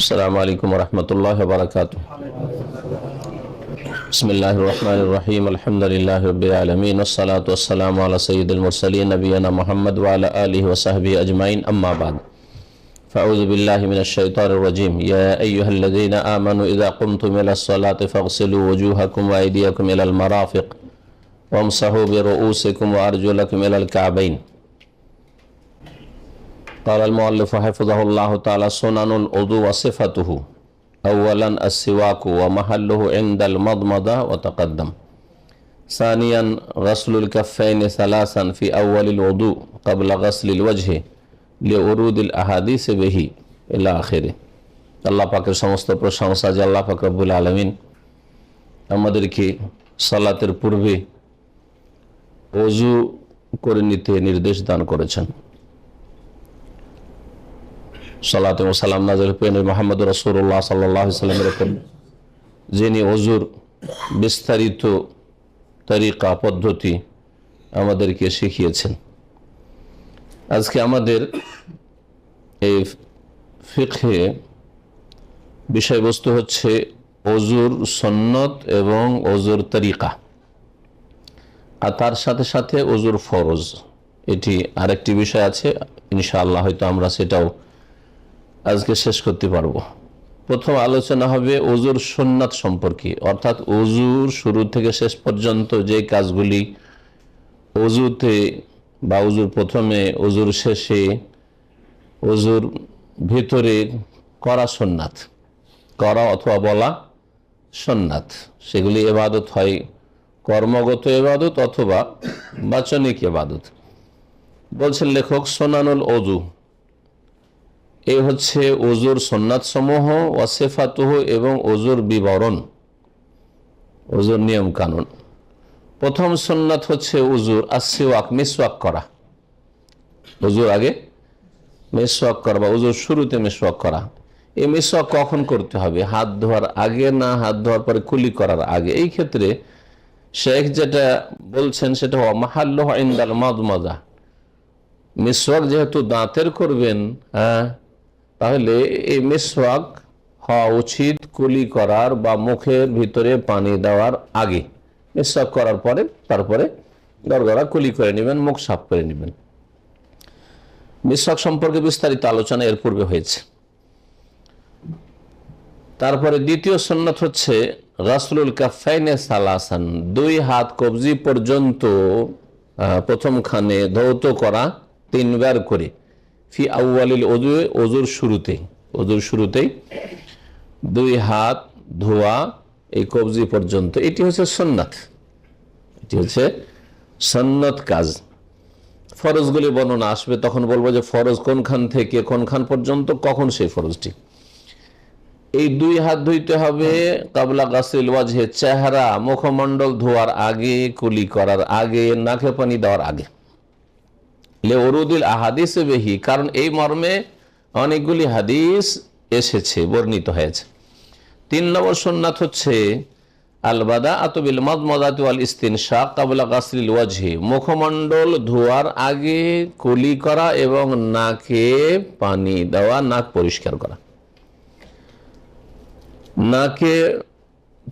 अस्सलामु अलैकुम वरहमतुल्लाहि वबरकातुहू। बिस्मिल्लाहिर्रहमानिर्रहीम। अल्हम्दुलिल्लाहि रब्बिल आलमीन वस्सलातु वस्सलामु अला सय्यिदिल मुरसलीन नबियना मुहम्मद व अला आलिहि व सहबिहि अजमाइन। अम्मा बाद, फ़अऊज़ु बिल्लाहि मिनश शैतानिर रजीम। या अय्युहल्लज़ीना आमनू इज़ा क़ुमतुम इलस सलाति फ़ग़सिलू वुजूहकुम व अयदियकुम इलल मराफ़िक़ वम्सहू बिरुऊसिकुम व अर्जुलकुम इलल कअबैन। क़ालल मुअल्लिफ़ु हफ़िज़हुल्लाहु तआला सुननुल वुज़ू व सिफ़तुहु अव्वलन अस्सिवाकु व महल्लुहु इंदल मदमदा व तक़द्दम। सानियन ग़स्लुल कफ़्फ़ैनि सलासन फ़ी अव्वलिल वुज़ू क़ब्ल ग़स्लिल वजहि लिउरूदिल अहादीस बिही इला आखिरि। আল্লাহ পাকের সমস্ত প্রশংসা যে আল্লাহ পাক রব্বুল আলামিন আমাদেরকে সালাতের পূর্বে ওযু করে নিতে নির্দেশ দান করেছেন। সালাত ও সালাম নাযিল পেন মুহাম্মদ রাসূলুল্লাহ সাল্লাল্লাহু আলাইহি ওয়াসাল্লামের উপর, যিনি ওযুর বিস্তারিত তরিকা পদ্ধতি আমাদেরকে শিখিয়েছেন। আজকে আমাদের এই ফিকহে বিষয়বস্তু হচ্ছে ওযুর সুন্নত এবং ওযুর তরিকা, আর তার সাথে সাথে ওযুর ফরজ। এটি আরেকটি বিষয় আছে, ইনশাআল্লাহ হয়তো আমরা সেটাও আজকে শেষ করতে পারবো। প্রথম আলোচনা হবে ওযুর সুন্নাত সম্পর্কে, অর্থাৎ ওযুর শুরু থেকে শেষ পর্যন্ত যে কাজগুলি ওযুতে বা ওযুর প্রথমে, ওযুর শেষে, ওযুর ভিতরে করা সুন্নাত, করা অথবা বলা সুন্নাত, সেগুলি ইবাদত হয়, কর্মগত ইবাদত অথবা বাচনিক ইবাদত। বলছেন লেখক সুনানুল ওযু, এই হচ্ছে ওযুর সুন্নাত সমূহ, ওয়াসিফাতুহু এবং ওযুর বিবরণ, ওযুর নিয়ম কানুন। প্রথম সুন্নাত হচ্ছে ওযুর আসওয়াক, মিসওয়াক করা। ওযুর আগে মিসওয়াক করা বা ওযুর শুরুতে মিসওয়াক করা। এই মিসওয়াক কখন করতে হবে? হাত ধোয়ার আগে না হাত ধোয়ার পরে কুলি করার আগে? এই ক্ষেত্রে শেখ যেটা বলছেন সেটা মাহাল্লুহু ইনদাল মাদমাদা। মিসওয়াক যেহেতু দাঁতের করবেন, তাহলে এই মিসওয়াক হওয়া উচিত কুলি করার বা মুখের ভিতরে পানি দেওয়ার আগে। মিসওয়াক করার পরে তারপরে গড়গড়া কুলি করে নেবেন, মুখ সাফ করে নেবেন। মিসওয়াক সম্পর্কে বিস্তারিত আলোচনা এর পূর্বে হয়েছে। তারপরে দ্বিতীয় সুন্নাত হচ্ছে গাসলুল কাফাইনে সালাসান, দুই হাত কবজি পর্যন্ত প্রথমখানে ধৌত করা 3 বার করে। ফি আউয়ালিল ওযু, ওযুর শুরুতেই, ওযুর শুরুতেই 2 হাত ধোয়া এই কবজি পর্যন্ত। এটি হচ্ছে সুন্নাত, এটি হচ্ছে সুন্নত কাজ। ফরজগুলি বর্ণনা আসবে, তখন বলবো যে ফরজ কোনখান থেকে কোনখান পর্যন্ত, কখন সেই ফরজটি। এই 2 হাত ধুইতে হবে কাবলা গাসিল ওয়াজহে, চেহারা মুখমণ্ডল ধোয়ার আগে, কুলি করার আগে, নাকে পানি দেওয়ার আগে। লিউরুদিল আহাদিস বিহি, কারণ এই মর্মে অনেকগুলি হাদিস এসেছে, বর্ণিত হয়েছে। 3 নম্বর সুন্নাত হচ্ছে আল বাদাআতু বিল মাদমাদাতি ওয়াল ইস্তিনশাক ক্বাবলা গাসলিল ওয়াজহি, মুখমণ্ডল ধোয়ার আগে কুলি করা এবং নাকে পানি দেওয়া, নাক পরিষ্কার করা। নাকে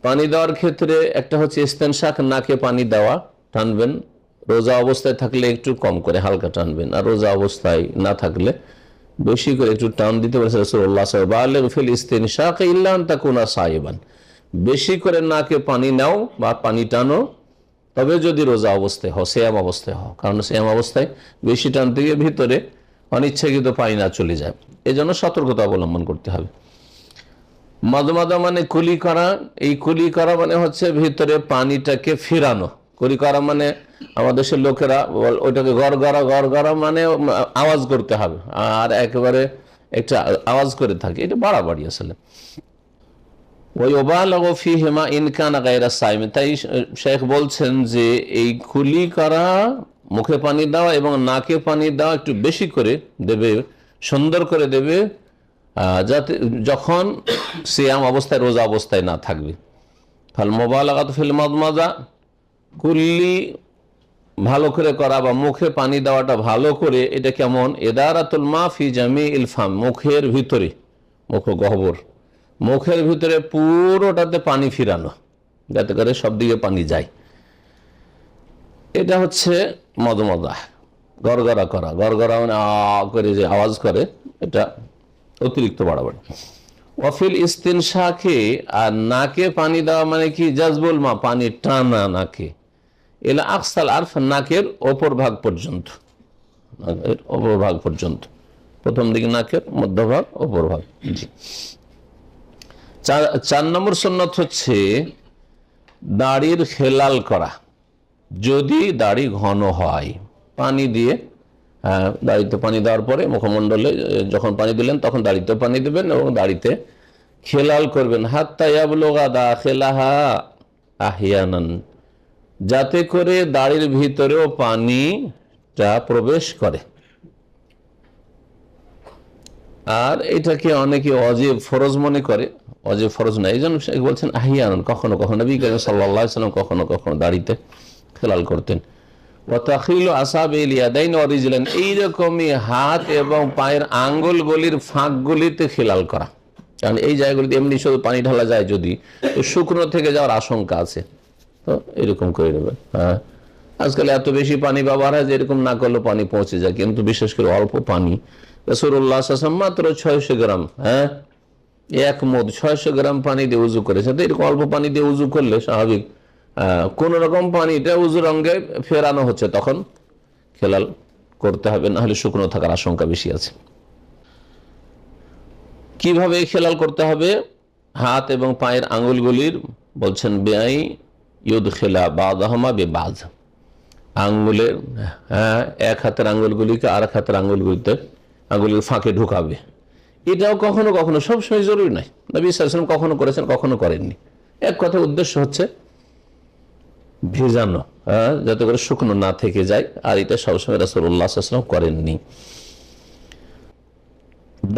পানি দেওয়ার ক্ষেত্রে একটা হচ্ছে ইস্তিনশাক, নাকে পানি দেওয়া, টানবেন। রোজা অবস্থায় থাকলে একটু কম করে হালকা টানবেন, আর রোজা অবস্থায় না থাকলে বেশি করে একটু টান দিতে পারে রাসূলুল্লাহ সাল্লাল্লাহু আলাইহি ওয়া সাল্লাম। বালিগ ফিল ইস্তিনশাক ইল্লা আন তাকুনা সাইবান, বেশি করে নাকে পানি নাও বা পানি টানো, তবে যদি রোজা অবস্থায় হও, সিয়াম অবস্থায় হও। কারণ সিয়াম অবস্থায় বেশি টানতে গিয়ে ভিতরে অনিচ্ছাকৃত পানি না চলে যায়, এজন্য সতর্কতা অবলম্বন করতে হবে। মাদমাদা মানে কুলি করা। এই কুলি করা মানে হচ্ছে ভিতরে পানিটাকে ফিরানো। কুলি করা মানে আমাদের দেশের লোকেরা ওইটাকে গড়গড়া, গড়গড়া মানে আওয়াজ করতে হবে, আর একেবারে একটা আওয়াজ করে থাকে, এটা বাড়াবাড়ি আসলে। তাই শেখ বলছেন যে এই কুলি করা, মুখে পানি দেওয়া এবং নাকে পানি দেওয়া একটু বেশি করে দেবে, সুন্দর করে দেবে, যাতে যখন সিয়াম অবস্থায়, রোজা অবস্থায় না থাকবে। ফাল মুবালাগাতু ফিল মাদমাদা, কুল্লি ভালো করে করা বা মুখে পানি দেওয়াটা ভালো করে, এটা কেমন? ইদারাতুল মা ফি জামিইল ফাম, মুখের ভিতরে মুখগহ্বর, মুখের ভিতরে পুরোটাতে পানি ফিরানো যাতে করে সব দিকে পানি যায়। এটা হচ্ছে মদমদা, গড়গড়া করা। গড়গড়া মানে করে যে আওয়াজ করে, এটা অতিরিক্ত বাড়াবাড়ি। ওয়াফিল ইস্তিনশাকে, আর নাকে পানি দেওয়া মানে কি, জাজবুল মা, পানি টানা নাকে, এলা আকসাল আরফ, নাকের অপর ভাগ পর্যন্ত, নাকের অপর ভাগ পর্যন্ত, প্রথম দিকে নাকের মধ্যভাগ, অপর ভাগ। জি। 4 নম্বর সুন্নাত হচ্ছে দাড়ির খেলাল করা। যদি দাড়ি ঘন হয়, পানি দিয়ে, দাড়িতে পানি দেওয়ার পরে মুখমণ্ডলে যখন পানি দিলেন তখন দাড়িতে পানি দেবেন এবং দাড়িতে খেলাল করবেন। হাত্তা ইয়াবলুগা দাখিলাহা আহিয়ানান, যাতে করে দাড়ির ভিতরেও পানিটা প্রবেশ করে। আর এটাকে অনেকে অজেব ফরজ মনে করে, অজেব ফরজ না, এই জন্য বলছেন আহিয়ানান, কখনো কখনো। নবী করিম সাল্লাল্লাহু আলাইহি ওয়াসাল্লাম কখনো কখনো দাড়িতে খেলাল করতেন। এইরকমই হাত এবং পায়ের আঙ্গুলগুলির ফাঁকগুলিতে খেলাল করা, কারণ এই জায়গাগুলিতে এমনি শুধু পানি ঢালা যায় যদি, তো শুকনো থেকে যাওয়ার আশঙ্কা আছে, তো এরকম করে নেবে। হ্যাঁ, আজকাল এত বেশি পানি ব্যবহার হয় যে এরকম না করলে পানি পৌঁছে যায়, কিন্তু বিশেষ করে অল্প পানি। রাসূলুল্লাহ সাল্লাল্লাহু আলাইহি ওয়াসাল্লাম মাত্র 600 গ্রাম, হ্যাঁ, এক মদ 600 গ্রাম পানি দিয়ে উজু করেছে। তো এরকম অল্প পানি দিয়ে উজু করলে স্বাভাবিক কোন রকম পানিটা উজুর অঙ্গে ফেরানো হচ্ছে, তখন খেলাল করতে হবে, না হলে শুকনো থাকার আশঙ্কা বেশি আছে। কিভাবে খেলাল করতে হবে? হাত এবং পায়ের আঙ্গুলগুলির, বলছেন বেআই ইউদ খেলা বাদাহমা বে বাজ, আঙ্গুলের, হ্যাঁ, এক হাতের আঙ্গুলগুলিকে আর এক হাতের আঙ্গুলের ফাঁকে ঢুকাবে। এটাও কখনো কখনো, সবসময় জরুরি নয়। নবী সাল্লাল্লাহু আলাইহি ওয়াসাল্লাম কখনো করেছেন, কখনো করেননি। এক কথা উদ্দেশ্য হচ্ছে ভেজানো, যাতে করে শুকনো না থেকে যায়, আর এটা সবসময় রাসূলুল্লাহ সাল্লাল্লাহু আলাইহি ওয়াসাল্লাম করেননি।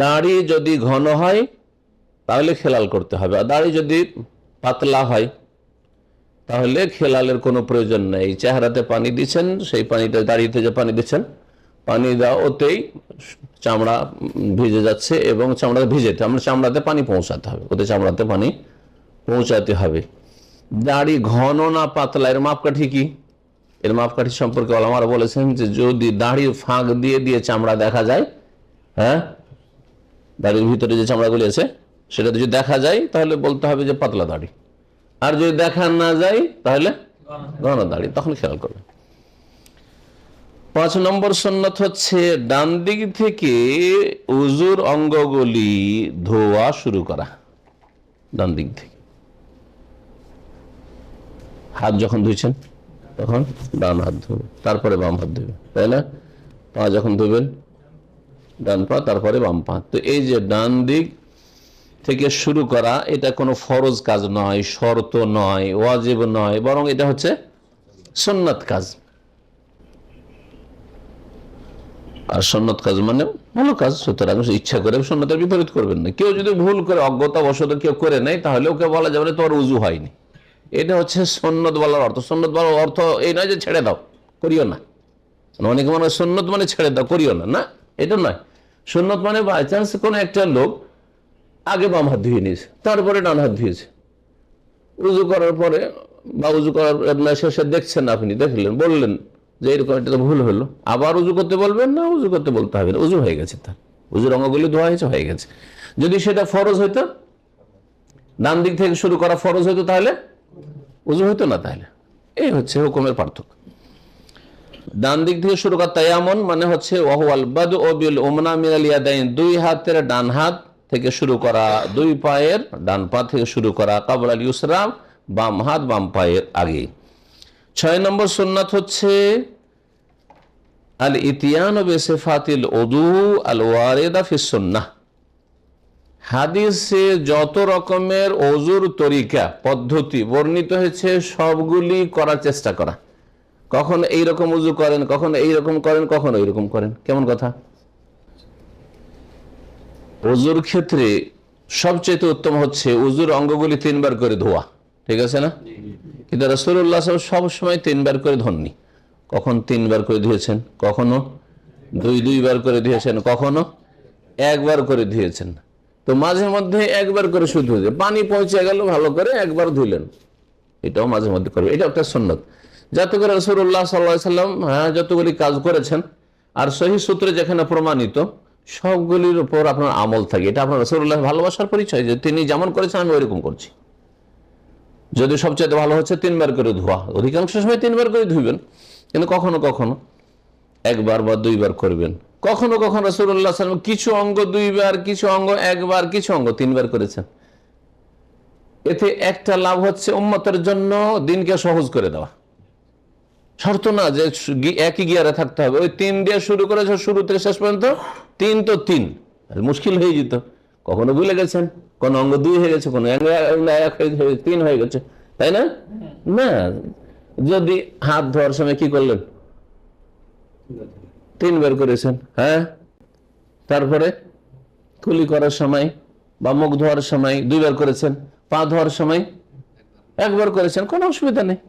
দাড়ি যদি ঘন হয় তাহলে খেলাল করতে হবে, আর দাড়ি যদি পাতলা হয় তাহলে খেলালের কোনো প্রয়োজন নেই। চেহারাতে পানি দিচ্ছেন, সেই পানিটা দাড়িতে যে পানি দিচ্ছেন, পানি দেওয়া ওতেই চামড়া ভিজে যাচ্ছে এবং চামড়া ভিজেতে, আমরা চামড়াতে পানি পৌঁছাতে হবে, ওতে চামড়াতে পানি পৌঁছাতে হবে। দাড়ি ঘন না পাতলা, এর মাপকাঠি কি? এর মাপকাঠি সম্পর্কে ওলামারা বলেছেন যে যদি দাড়ির ফাঁক দিয়ে দিয়ে চামড়া দেখা যায়, হ্যাঁ, দাড়ির ভিতরে যে চামড়াগুলি আছে সেটা যদি দেখা যায় তাহলে বলতে হবে যে পাতলা দাড়ি, আর যদি দেখা না যায় তাহলে ঘন দাড়ি, তখন খেয়াল করবে। 5 নম্বর সুন্নাত হচ্ছে ডান দিক থেকে উজুর অঙ্গগুলি ধোয়া শুরু করা। ডান দিক থেকে হাত যখন ধুইছেন তখন ডান হাত ধুবে, তারপরে বাম হাত ধুবে, তাই না? পা যখন ধুবেন ডান পা, তারপরে বাম পা। তো এই যে ডান দিক থেকে শুরু করা, এটা কোনো ফরজ কাজ নয়, শর্ত নয়, ওয়াজিব নয়, বরং এটা হচ্ছে সুন্নাত কাজ। আর সুন্নাত কাজ মানে ভালো কাজ, সুতরাং ইচ্ছা করে সুন্নাতের বিপরীত করবেন না। কেউ যদি ভুল করে অজ্ঞতাবশত কেউ করে নেয় তাহলে ওকে বলা যাবে না তোমার উজু হয়নি। এটা হচ্ছে সুন্নত বলার অর্থ। সুন্নত বলার অর্থ এই নয় যে ছেড়ে দাও, করিও না। অনেকে মনে হয় সুন্নত মানে ছেড়ে দাও, করিও না, না, এটা নয়। সুন্নত মানে বাই চান্স কোনো একটা লোক আগে বাম হাত ধুয়ে নিয়েছে, তারপরে ডান হাত ধুয়েছে, উজু করার পরে বা উজু করার শেষে দেখছেন, আপনি দেখলেন, বললেন যে এরকম এটা তো ভুল হলো, আবার উজু করতে বলবেন না? উজু করতে বলতে হবে না, উজু হয়ে গেছে, তার উজুর অঙ্গগুলি ধোয়া হয়েছে, হয়ে গেছে। যদি সেটা ফরজ হইতো, ডান দিক থেকে শুরু করা ফরজ হইতো, তাহলে উজু হইতো না। তাহলে এই হচ্ছে হুকুমের পার্থক্য। ডান দিক থেকে শুরু করা তায়াম্মুন মানে হচ্ছে ওয়াহুয়াল বাদউ বিল উমনা মিনাল ইয়াদাইন, দুই হাতের ডান হাত থেকে শুরু করা, দুই পায়ের ডান পা থেকে শুরু করা, কাবলাল ইউসরা, বাম হাত বাম পায়ের আগে। 6 নম্বর সুন্নাত হচ্ছে আল ইতিয়ান বিসিফাতিল উযু আল ওয়ারিদা ফিস সুন্নাহ, হাদিসে যত রকমের ওযুর তরিকা পদ্ধতি বর্ণিত হয়েছে সবগুলি করার চেষ্টা করা। কখন এইরকম উযু করেন, কখন এইরকম করেন, কখন এইরকম করেন, কেমন কথা? ওযুর ক্ষেত্রে সবচেয়ে উত্তম হচ্ছে উযুর অঙ্গগুলি 3 বার করে ধোয়া, ঠিক আছে না? কিন্তু রাসূলুল্লাহ সাল্লাল্লাহু আলাইহি ওয়াসাল্লাম সবসময় 3 বার করে ধননি। কখন 3 বার করে ধুয়েছেন, কখনো 2 বার করে ধুয়েছেন, কখনো 1 বার করে ধুয়েছেন। তো মাঝে মধ্যে একবার করে শুধু পানি পৌঁছে গেল, ভালো করে একবার ধুইলেন, এটাও মাঝে মধ্যে করবে। এটা একটা সুন্নত। যাতে করে রাসূলুল্লাহ সাল্লাল্লাহু আলাইহি ওয়াসাল্লাম যতগুলি কাজ করেছেন আর সহি সূত্রে যেখানে প্রমাণিত সবগুলির উপর আপনার আমল থাকে। এটা আপনার রাসূলুল্লাহ ভালোবাসার পরিচয়, যে তিনি যেমন করেছেন আমি ওইরকম করছি। যদি সবচেয়ে ভালো হচ্ছে 3 বার করে ধোয়া, অধিকাংশ সময় 3 বার করে ধুইবেন, কিন্তু কখনো কখনো একবার বা 2 বার করবেন। কখনো কখনো রাসূলুল্লাহ সাল্লাল্লাহু আলাইহি ওয়াসাল্লাম কিছু অঙ্গ 2 বার, কিছু অঙ্গ 1 বার, কিছু অঙ্গ 3 বার করেছেন। এতে একটা লাভ হচ্ছে উম্মতের জন্য দিনকে সহজ করে দেওয়া। শর্ত না যে একই গিয়ারে থাকতে হবে, ওই 3 দিয়ে শুরু করেছে শুরু থেকে শেষ পর্যন্ত 3 তো 3, মুশকিল হয়ে যেত। কখনো ভুলে গেছেন, কোন অঙ্গ 2 হয়ে গেছে, কোন 3 হয়ে গেছে, তাই না? না, যদি হাত ধোয়ার সময় কি করলেন, 3 বার করেছেন, হ্যাঁ। তারপরে কুলি করার সময় বা মুখ ধোয়ার সময় 2 বার করেছেন, পা ধোয়ার সময় 1 বার করেছেন, কোনো অসুবিধা নেই,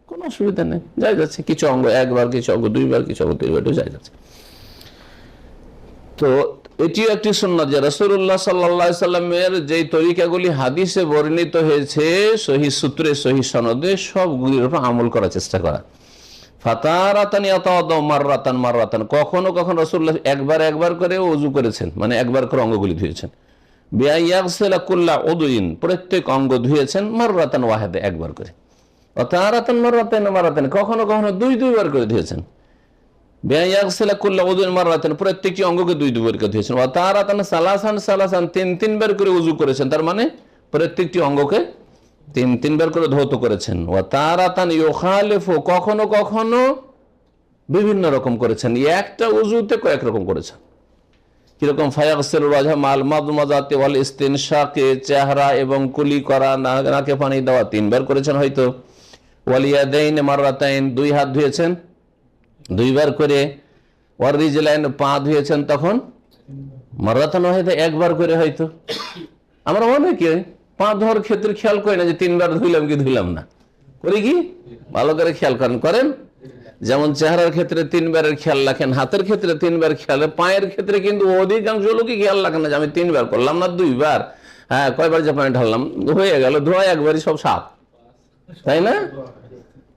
কোনো অসুবিধা নেই, যাই যাচ্ছে। কিছু অঙ্গ 1 বার, কিছু অঙ্গ 2 বার, কিছু অঙ্গ 3 বার, যাই যাচ্ছে। তো এটিও একটি সুন্নাত যে রাসূলুল্লাহ সাল্লাল্লাহু আলাইহি সাল্লামের যে তরিকাগুলি হাদিসে বর্ণিত হয়েছে সহিহ সূত্রে, সহিহ সনদে, সবগুলির উপর আমল করার চেষ্টা করা। ফাতারাতান ইয়াতাওয়াদ্দাউ মাররাতান মাররাতান, কখনো কখনো রাসূলুল্লাহ একবার করে ওযু করেছেন, মানে একবার করে অঙ্গগুলি ধুয়েছেন। বিআইয়াগসিলা কুল্লা উযুইন, প্রত্যেক অঙ্গ ধুয়েছেন, মাররাতান ওয়াহিদা, একবার করে। ফাতারাতান মাররাতান মাররাতান, কখনো কখনো 2 বার করে ধুয়েছেন। বিআইয়াগসিলা কুল্লা উযুইন মাররাতান, প্রত্যেকটি অঙ্গকে 2 বার করে ধুয়েছেন। ওয়া তারাতান সালাসান সালাসান, 3 বার করে ওযু করেছেন, তার মানে প্রত্যেকটি অঙ্গকে 3 বার করে ধৌত করেছেন। ওয়া তারাতান ইউখালিফু, কখনো কখনো বিভিন্ন রকম করেছেন, একটা উযুতে কয়েক রকম করেছেন। কিরকম? ফায়াগসিলুল ওয়াজহা মাল মাদমাদাতি ওয়াল ইস্তিনশাকে, চেহারা এবং কুলি করা, নাকে পানি দেওয়া 3 বার করেছেন হয়তো। ওয়াল ইয়াদাইন মাররাতাইন, 2 হাত ধুয়েছেন 2 বার করে। ওয়ার রিজলাইন, পা ধুয়েছেন তখন মাররাতান ওয়াহিদা, 1 বার করে হয়তো। আমরা অনেকে পা ধোয়ার ক্ষেত্রে খেয়াল করি না যে 3 বার ধুইলাম কি ধুইলাম না, করি কি? ভালো করে খেয়াল করেন। যেমন চেহারার ক্ষেত্রে 3 বারের খেয়াল রাখেন, হাতের ক্ষেত্রে 3 বার খেয়াল, পায়ের ক্ষেত্রে কিন্তু অধিকাংশ লোকই খেয়াল রাখেন না যে আমি 3 বার করলাম না 2 বার, হ্যাঁ কয়বার যে পানি ঢাললাম, হয়ে গেল, ধোয়া একবারই সব সাফ, তাই না?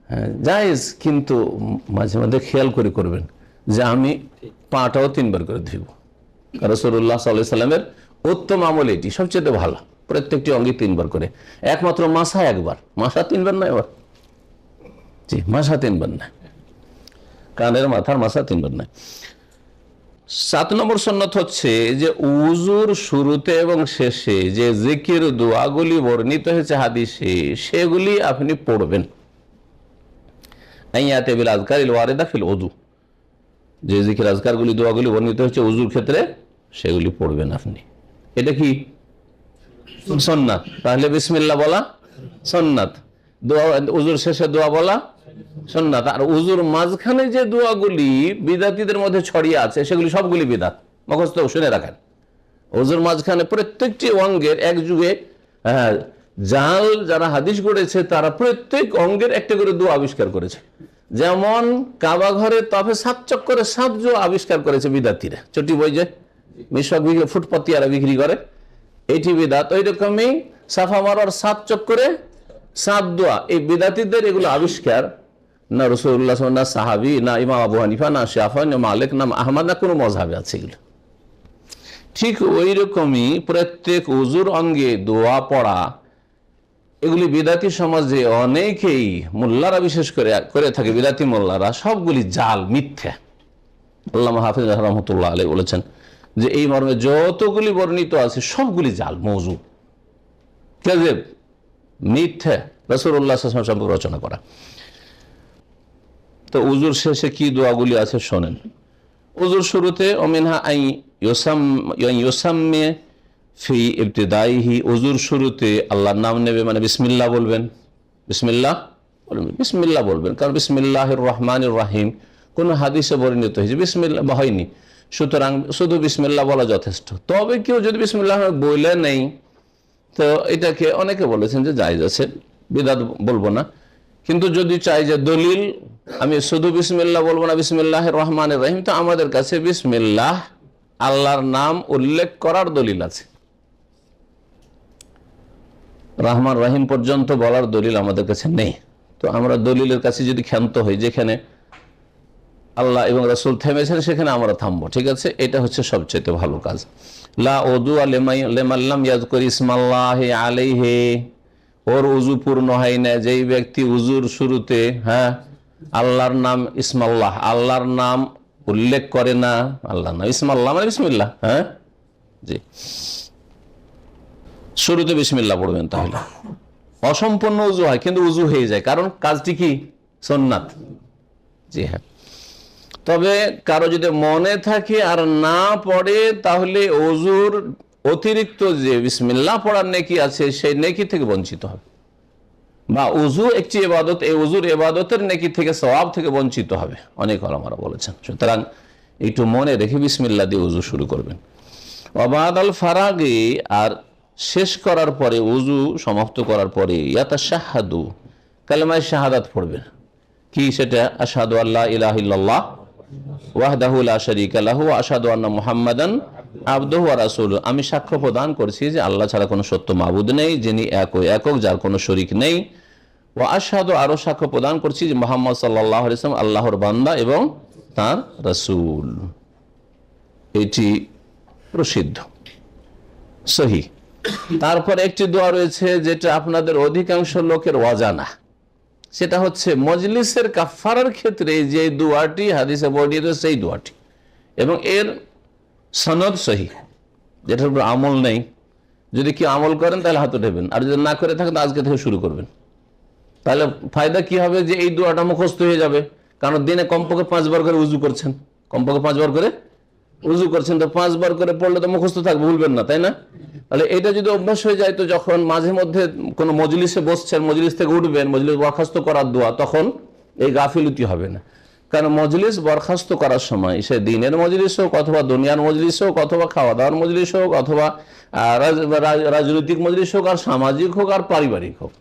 হ্যাঁ জায়েজ, কিন্তু মাঝে মধ্যে খেয়াল করে করবেন যে আমি পাটাও 3 বার করে ধুইব। রাসূলুল্লাহ সাল্লাল্লাহু আলাইহি সাল্লামের উত্তম আমল এটি, সবচেয়ে ভালো, প্রত্যেকটি অঙ্গে 3 বার করে। একমাত্র মাসা 1 বার, মাসা 3 বার না, এবার জি মাসা 3 বার না, কানের মাথার মাসা 3 বার না। 7 নম্বর সুন্নাত হচ্ছে যে উযুর শুরুতে এবং শেষে যে জিকির দোয়াগুলি বর্ণিত হয়েছে হাদিসে, সেগুলি আপনি পড়বেন। আইয়াতে বিল আযকারিল ওয়ারিদা ফিল উযু, যে জিকির আযকারগুলি দোয়াগুলি বর্ণিত হয়েছে উযুর ক্ষেত্রে, সেগুলি পড়বেন আপনি। এটা কি সুন্নাত? তাহলে বিসমিল্লাহ বলা সুন্নাত, দোয়া উযুর শেষে দোয়া বলা সুন্নাত। আর উযুর মাঝখানে যে দোয়াগুলি বিদাতীদের মধ্যে ছড়িয়ে আছে, সেগুলি সবগুলি বিদাত, মুখস্থ শুনে রাখেন। উযুর মাঝখানে প্রত্যেকটি অঙ্গের এক যুগে জাল যারা হাদিস গড়েছে তারা প্রত্যেক অঙ্গের একটা করে দোয়া আবিষ্কার করেছে। যেমন কাবা ঘরে তফে 7 চক্করে 7 দোয়া আবিষ্কার করেছে বিদাতীরা, ছোটি বই যে মিশক ফুটপাতিয়ারা বিক্রি করে, এটি বিদাত। ওই রকমই সাফা মারার 7 চক্করে 7 দোয়া, এই বিদাতীদের এগুলো আবিষ্কার না রাসূলুল্লাহ, না সাহাবী, না ইমাম আবু হানিফা, না শাফিঈ, না মালিক, না আহমদ, না কোনো মাযহাবে আছে এগুলো। ঠিক ওই রকমই প্রত্যেক উযুর অঙ্গে দোয়া পড়া, এগুলি বিদাতি সমাজে অনেকেই মোল্লারা বিশেষ করে থাকে, বিদাতি মোল্লারা, সবগুলি জাল, মিথ্যা। আল্লামা হাফিজ রাহমাতুল্লাহ আলাইহি বলেছেন যে এই মর্মে যতগুলি বর্ণিত আছে সবগুলি জাল, মওযু, কাযিব, মিথ্যা, রাসূলুল্লাহ সাল্লাল্লাহু আলাইহি ওয়াসাল্লাম সম্পর্কে রচনা করা। তো উযুর শেষে কি দোয়াগুলি আছে শোনেন। উযুর শুরুতে ওমিনহা আই ইউসাম্মি ফি ইবতিদাইহি, উযুর শুরুতে আল্লাহর নাম নেবে, মানে বিসমিল্লাহ বলবেন, বিসমিল্লাহ বলবেন, বিসমিল্লাহ বলবেন, কারণ বিসমিল্লাহির রহমানির রহিম কোন হাদিসে বর্ণিত হয়েছে, বিসমিল্লাহ হয়নি, সুতরাং শুধু বিসমিল্লাহ বলা যথেষ্ট। তবে কেউ যদি বিসমিল্লাহ বলে নেই, তো এটাকে অনেকে বলেছেন যে জায়েজ আছে, বিদআত বলবো না। কিন্তু যদি চাই যে দলিল আমি শুধু বিসমিল্লাহ বলবো না, বিসমিল্লাহির রহমানির রহিম, তো আমাদের কাছে বিসমিল্লাহ আল্লাহর নাম উল্লেখ করার দলিল আছে, রহমান রাহিম পর্যন্ত বলার দলিল আমাদের কাছে নেই। তো আমরা দলিলের কাছে যদি ক্ষান্ত হই, যেখানে আল্লাহ এবং রাসূল থেমেছেন সেখানে আমরা থামবো, ঠিক আছে? এটা হচ্ছে সবচেয়ে ভালো কাজ। লা উযু লিমান লাম ইয়াযকুর ইসমাল্লাহি আলাইহি, ওর উযু পূর্ণ হয় না যেই ব্যক্তি উযুর শুরুতে আল্লাহর নাম ইসমাল্লাহ, আল্লাহর নাম উল্লেখ করে না। আল্লাহর নাম ইসমাল্লাহ মানে বিসমিল্লাহ, জি, শুরুতে বিসমিল্লাহ পড়বেন, তাহলে অসম্পূর্ণ উযু হয় কিন্তু উযু হয়ে যায়, কারণ কাজটি কি সুন্নাত। জি হ্যাঁ, তবে কারো যদি মনে থাকে আর না পড়ে, তাহলে ওযুর অতিরিক্ত যে বিসমিল্লাহ পড়ার নেকি আছে সেই নেকি থেকে বঞ্চিত হবে, বা উযু একটি ইবাদত, এই উযুর ইবাদতের নেকি থেকে, সওয়াব থেকে বঞ্চিত হবে, অনেক ওলামারা বলেছেন। সুতরাং একটু মনে রেখে বিসমিল্লাহ দিয়ে উযু শুরু করবেন। ওয়াবাদাল ফারাগি, আর শেষ করার পরে, উযু সমাপ্ত করার পরে ইয়াতাশাহাদু, কালেমায়ে শাহাদাত পড়বেন। কি সেটা? আশহাদু আল্লা ইলাহা ইল্লাল্লাহ ওয়াহদাহু লা শারীকা লাহু ওয়া আশহাদু আন্না মুহাম্মাদান আবদুহু ওয়া রাসূলুহু, আমি সাক্ষ্য প্রদান করছি যে আল্লাহ ছাড়া কোনো সত্য মাবুদ নেই, যিনি এক ও একক, যার কোনো শরীক নেই। ওয়া আশহাদু, আরো সাক্ষ্য প্রদান করছি যে মুহাম্মদ সাল্লাল্লাহু আলাইহি ওয়াসাল্লাম আল্লাহর বান্দা এবং তার রাসূল। এটি প্রসিদ্ধ, সহিহ। তারপরে একটি দোয়া রয়েছে যেটা আপনাদের অধিকাংশ লোকের অজানা, সেটা হচ্ছে মজলিসের কাফারার ক্ষেত্রে যে দোয়াটি হাদিসে বর্ণিত, সেই দোয়াটি, এবং এর সনদ সহিহ, যেটার উপর আমল নেই। যদি কেউ আমল করেন তাহলে হাত উঠাবেন, আর যদি না করে থাকেন তো আজকে থেকে শুরু করবেন। তাহলে ফায়দা কি হবে? যে এই দোয়াটা মুখস্থ হয়ে যাবে, কারণ দিনে কমপক্ষে 5 বার করে উযু করছেন, কমপক্ষে 5 বার করে উযু করছেন, তো 5 বার করে পড়লে তো মুখস্থ থাকবে, ভুলবেন না, তাই না? তাহলে এটা যদি অভ্যাস হয়ে যায়, তো যখন মাঝে মধ্যে কোনো মজলিসে বসছেন, মজলিস থেকে উঠবেন, মজলিস বরখাস্ত করার দোয়া, তখন এই গাফিলতি হবে না। কারণ মজলিস বরখাস্ত করার সময়, সে দিনের মজলিস হোক, অথবা দুনিয়ার মজলিস হোক, অথবা খাওয়া দাওয়ার মজলিস হোক, অথবা রাজনৈতিক মজলিস হোক, আর সামাজিক হোক, আর পারিবারিক হোক,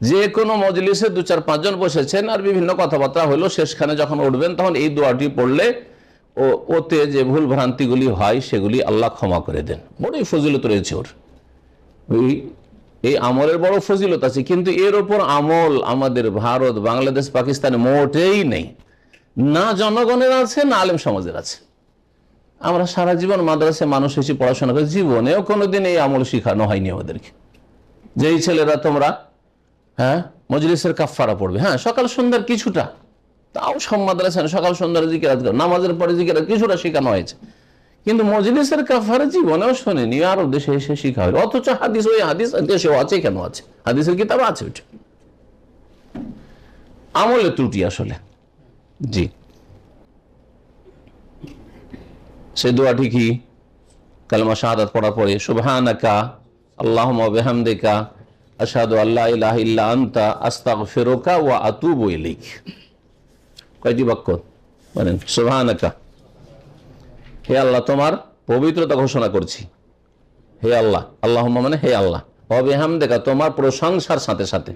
যে কোনো মজলিসে 2-4-5 জন বসেছেন আর বিভিন্ন কথাবার্তা হলো, শেষখানে যখন উঠবেন তখন এই দোয়াটি পড়লে ওতে যে ভুল ভ্রান্তিগুলি হয় সেগুলি আল্লাহ ক্ষমা করে দেন। বড়ই ফজিলত রয়েছে ওর, এই আমলের বড় ফজিলত আছে। কিন্তু এর ওপর আমল আমাদের ভারত, বাংলাদেশ, পাকিস্তানে মোটেই নেই, না জনগণের আছে, না আলেম সমাজের আছে। আমরা সারা জীবন মাদ্রাসায় মানুষ এসে পড়াশোনা করে, জীবনেও কোনোদিন এই আমল শিখানো হয়নি আমাদেরকে। যেই ছেলেরা তোমরা মজলিসের কাফারা পড়বে, সকাল সন্ধ্যার কিছুটা, তাও সব মাদ্রাসায় সকাল সন্ধ্যার জিকিরাত, নামাজের পরে জিকিরাত কিছুটা শেখানো হয়েছে, কিন্তু মজলিসের কাফারা জীবনেও শোনেনি, আরো দেশে এসে শিখা হলো। অথচ হাদিস, ওই হাদিস দেশেও আছে, কেন আছে? হাদিসের কিতাব আছে, ওইটা আমলের ত্রুটি আসলে। জি, সেই দোয়াটি কি? কালেমা শাহাদাত পড়ার পরে সুবহানাকা আল্লাহুম্মা ওয়া বিহামদিকা আশহাদু আল্লা ইলাহা ইল্লা আনতা আস্তাগফিরুকা ওয়া আতুবু ইলাইক। কয়টি বাক্য বলেন? সুবহানাকা, হে আল্লাহ তোমার পবিত্রতা ঘোষণা করছি, হে আল্লাহ, আল্লাহুম্মা মানে হে আল্লাহ, ওয়া বিহামদিকা তোমার প্রশংসার সাথে সাথে,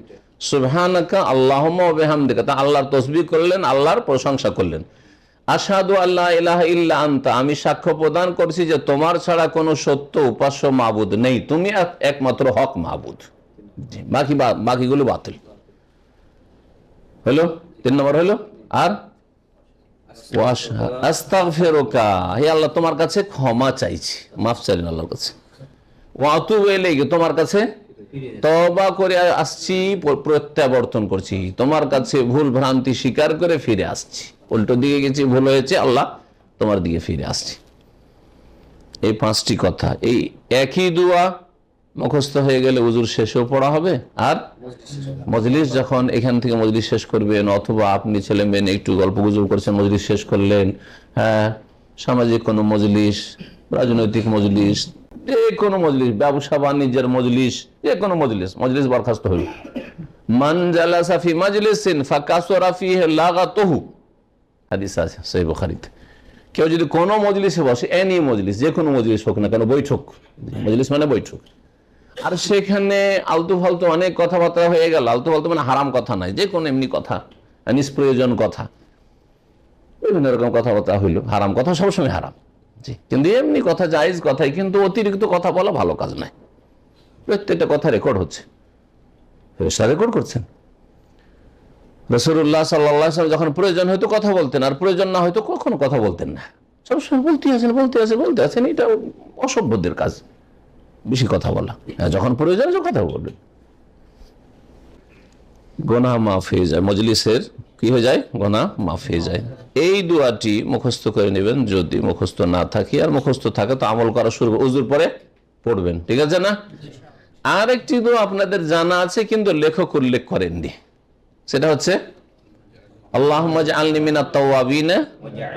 সুবহানাকা আল্লাহুম্মা ওয়া বিহামদিকা, তা আল্লাহর তাসবিহ করলেন, আল্লাহর প্রশংসা করলেন। আশহাদু আল্লা ইলাহা ইল্লা আনতা, আমি সাক্ষ্য প্রদান করছি যে তোমার ছাড়া কোনো সত্য উপাস্য মাবুদ নেই, তুমি একমাত্র হক মাবুদ, বাকিগুলো বাতিল। হলো 3 নম্বর হলো। আর আস্তাগফিরুকা, হে আল্লাহ তোমার কাছে ক্ষমা চাইছি, মাফ চাইলেন আল্লাহর কাছে। ওয়া আতুবু ইলাইকা, তোমার কাছে তওবা করে আসছি, প্রত্যাবর্তন করছি, তোমার কাছে ভুল ভ্রান্তি স্বীকার করে ফিরে আসছি, উল্টো দিকে গেছি, ভুল হয়েছে, আল্লাহ তোমার দিকে ফিরে আসছি। এই 5টি কথা, এই একই দোয়া মুখস্থ হয়ে গেলে উজুর শেষেও পড়া হবে, আর মজলিস যখন এখান থেকে মজলিস শেষ করবেন, অথবা আপনি ছেলে মেয়ে একটু গল্প গুজব করছেন, মজলিস শেষ করলেন, সামাজিক কোনো মজলিস, রাজনৈতিক মজলিস, যে কোনো মজলিস, ব্যবসা বাণিজ্যের মজলিস, যে কোনো মজলিস বরখাস্ত হইল। মান জালাসা ফি মাজলিসিন ফাকাসুরা ফিহি লাগাতুহু, হাদিস আছে সহিহ বুখারীতে। কেউ যদি কোনো মজলিসে বসে, এনি মজলিস, যে কোনো মজলিস হোক না কেন, বৈঠক, মজলিস মানে বৈঠক, আর সেখানে আলতু ফালতু অনেক কথাবার্তা হয়ে গেল, আলতু ফালতু মানে হারাম কথা নাই, যে কোনো এমনি কথা, নিষ্প্রয়োজন কথা, বিভিন্ন রকম কথাবার্তা হইল, হারাম কথা সবসময় হারাম, জি, কিন্তু এমনি কথা জায়েজ কথাই, কিন্তু অতিরিক্ত কথা বলা ভালো কাজ নাই। প্রত্যেকটা কথা রেকর্ড হচ্ছে, ফেরেশতা রেকর্ড করছেন। রাসূলুল্লাহ সাল্লাল্লাহু আলাইহি ওয়াসাল্লাম যখন প্রয়োজন হয়তো কথা বলতেন, আর প্রয়োজন না হয়তো কখনো কথা বলতেন না। সবসময় বলতে আছেন। এটা অসভ্যদের কাজ, বেশি কথা বলা। যখন প্রয়োজন কথা বলবেন। গুনাহ মাফ হয়ে যায়, মজলিসের কি হয়ে যায়, গুনাহ মাফ হয়ে যায়। এই দোয়াটি মুখস্থ করে নেবেন, যদি মুখস্থ না থাকে, আর মুখস্থ থাকে তো আমল করা শুরু ওযুর পরে পড়বেন, ঠিক আছে না? আর একটি দোয়া আপনাদের জানা আছে কিন্তু লেখক উল্লেখ করেননি, সেটা হচ্ছে আল্লাহুম্মা জাআলনি মিনাত তাওয়াবিন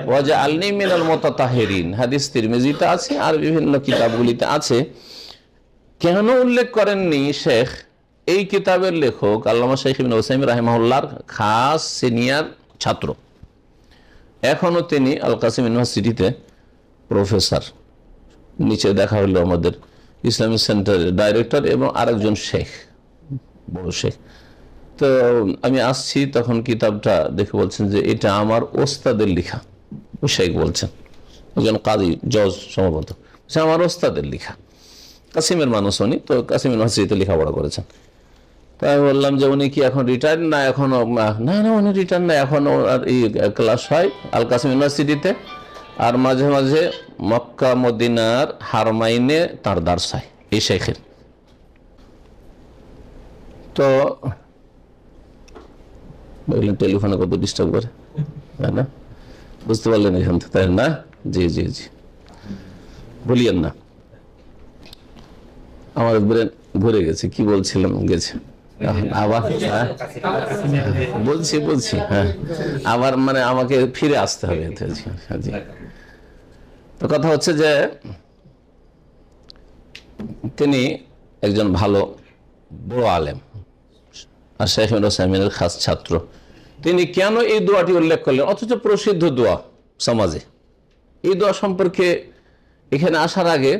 ওয়া জাআলনি মিনাল মুতাতাহহিরিন। হাদিস তিরমিজিতে আছে আর বিভিন্ন কিতাবগুলিতে আছে। কেন উল্লেখ করেননি শেখ? এই কিতাবের লেখক আল্লামা শেখ ইবনে উসাইমিন রাহিমাহুল্লাহর খাস সিনিয়র ছাত্র, এখনো তিনি আল কাসিম ইউনিভার্সিটিতে প্রফেসর। নিচে দেখা হলো আমাদের ইসলামিক সেন্টারের ডাইরেক্টর এবং আরেকজন শেখ, বড় শেখ। তো আমি আসছি, তখন কিতাবটা দেখে বলছেন যে এটা আমার ওস্তাদের লেখা। শেখ বলছেন, একজন কাজী জজ সম্ভবত, সে আমার ওস্তাদের লেখা। কাসিমের মানুষ উনি, তো কাসিম ইউনিভার্সিটিতে লেখাপড়া করেছেন। তাই আমি বললাম যে উনি কি এখন রিটায়ার্ড না এখনো? না উনি রিটায়ার্ড না, এখন এই ক্লাস হয় আল কাসিম ইউনিভার্সিটিতে, আর মাঝে মাঝে মক্কা মদিনার হারমাইনে তার দার্স হয় এই শেখের। তো টেলিফোনে কত ডিস্টার্ব করে, তাই না? বুঝতে পারলেন এখান থেকে, তাই না? জি জি জি, বলিয়েন না। আমার ব্রেন ভরে গেছে, কি বলছিলাম গেছে আবার। বলছি হ্যাঁ, আবার মানে আমাকে ফিরে আসতে হবে। তো কথা হচ্ছে যে তিনি একজন ভালো বড় আলেম আর শেখ উসাইমিনের খাস ছাত্র। তিনি কেন এই দোয়াটি উল্লেখ করলেন, অথচ প্রসিদ্ধ দোয়া সমাজে? এই দোয়া সম্পর্কে এখানে আসার আগে,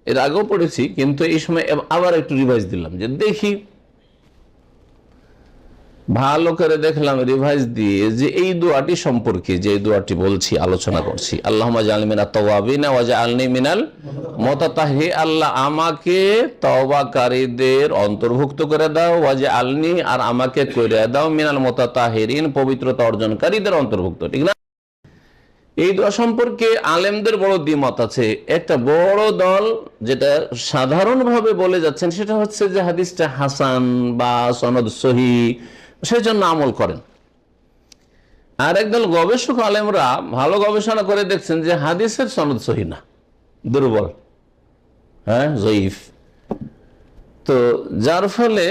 এর আগেও পড়েছি, কিন্তু এই সময় আবার একটু রিভাইজ দিলাম, যে দেখি ভালো করে দেখলাম রিভাইজ দিয়ে যে এই দোয়াটি সম্পর্কে, যে দোয়াটি বলছি, আলোচনা করছি, আল্লাহুম্মা জাআলনি মিনাত তাওয়াবিন ওয়া জাআলনি মিনাল মুতাতাহহিরিন, আল্লাহ আমাকে তওবাকারীদের অন্তর্ভুক্ত করে দাও, ওয়া জাআলনি আর আমাকে করে দাও মিনাল মুতাতাহহিরিন, পবিত্রতা অর্জনকারীদের অন্তর্ভুক্ত, ঠিক না? এই দোয়া সম্পর্কে আলেমদের বড় দ্বিমত আছে। একটা বড় দল যেটা সাধারণভাবে বলে যাচ্ছেন সেটা হচ্ছে যে হাদিসটা হাসান বা সনদ সহিহ, সেজন্য আমল করেন। আর একদল গবেষক আলেমরা ভালো গবেষণা করে দেখছেন যে হাদিসের সনদ সহিহ না, দুর্বল, হ্যাঁ, জয়ীফ। তো যার ফলে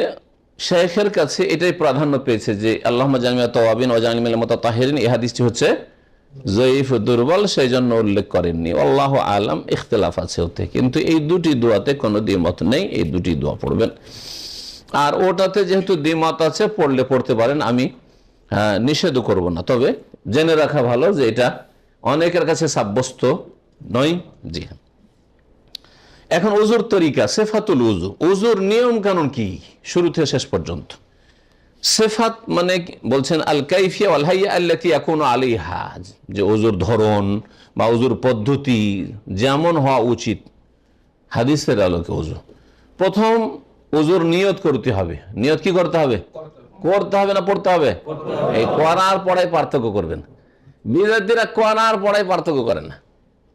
শেখের কাছে এটাই প্রাধান্য পেয়েছে যে আল্লাহুম্মা জাআলনি মিনাত তাওয়াবিন ওয়া জাআলনি মিনাল মুতাতাহহিরিন, এই হাদিসটি হচ্ছে জয়ীফ, দুর্বল, সেই জন্য উল্লেখ করেননি। আল্লাহু আলাম, ইখতিলাফ আছে ওতে, কিন্তু এই দুটি দোয়াতে কোনো দ্বিমত নেই, এই দুটি দোয়া পড়বেন। আর ওটাতে যেহেতু দ্বিমত আছে, পড়তে পারেন, আমি নিষেধ করব না, তবে জেনে রাখা ভালো যে এটা অনেকের কাছে সাব্যস্ত নয়। জি হ্যাঁ। এখন উজুর তরিকা, সিফাতুল উজু, উজুর নিয়ম কানুন কি শুরু থেকে শেষ পর্যন্ত। সিফাত মানে বলছেন আল কাইফিয়া ওয়াল হাইয়া আল্লাতী ইয়াকুনু আলাইহা, যে উজুর ধরন বা উজুর পদ্ধতি যেমন হওয়া উচিত হাদিসের আলোকে উজু। প্রথম উজুর নিয়ত করতে হবে। নিয়ত কি করতে হবে? করতে হবে না পড়তে হবে? এই করার পড়ায় পার্থক্য করবেন। বিদ্যার্থীরা করার পড়ায় পার্থক্য করে না,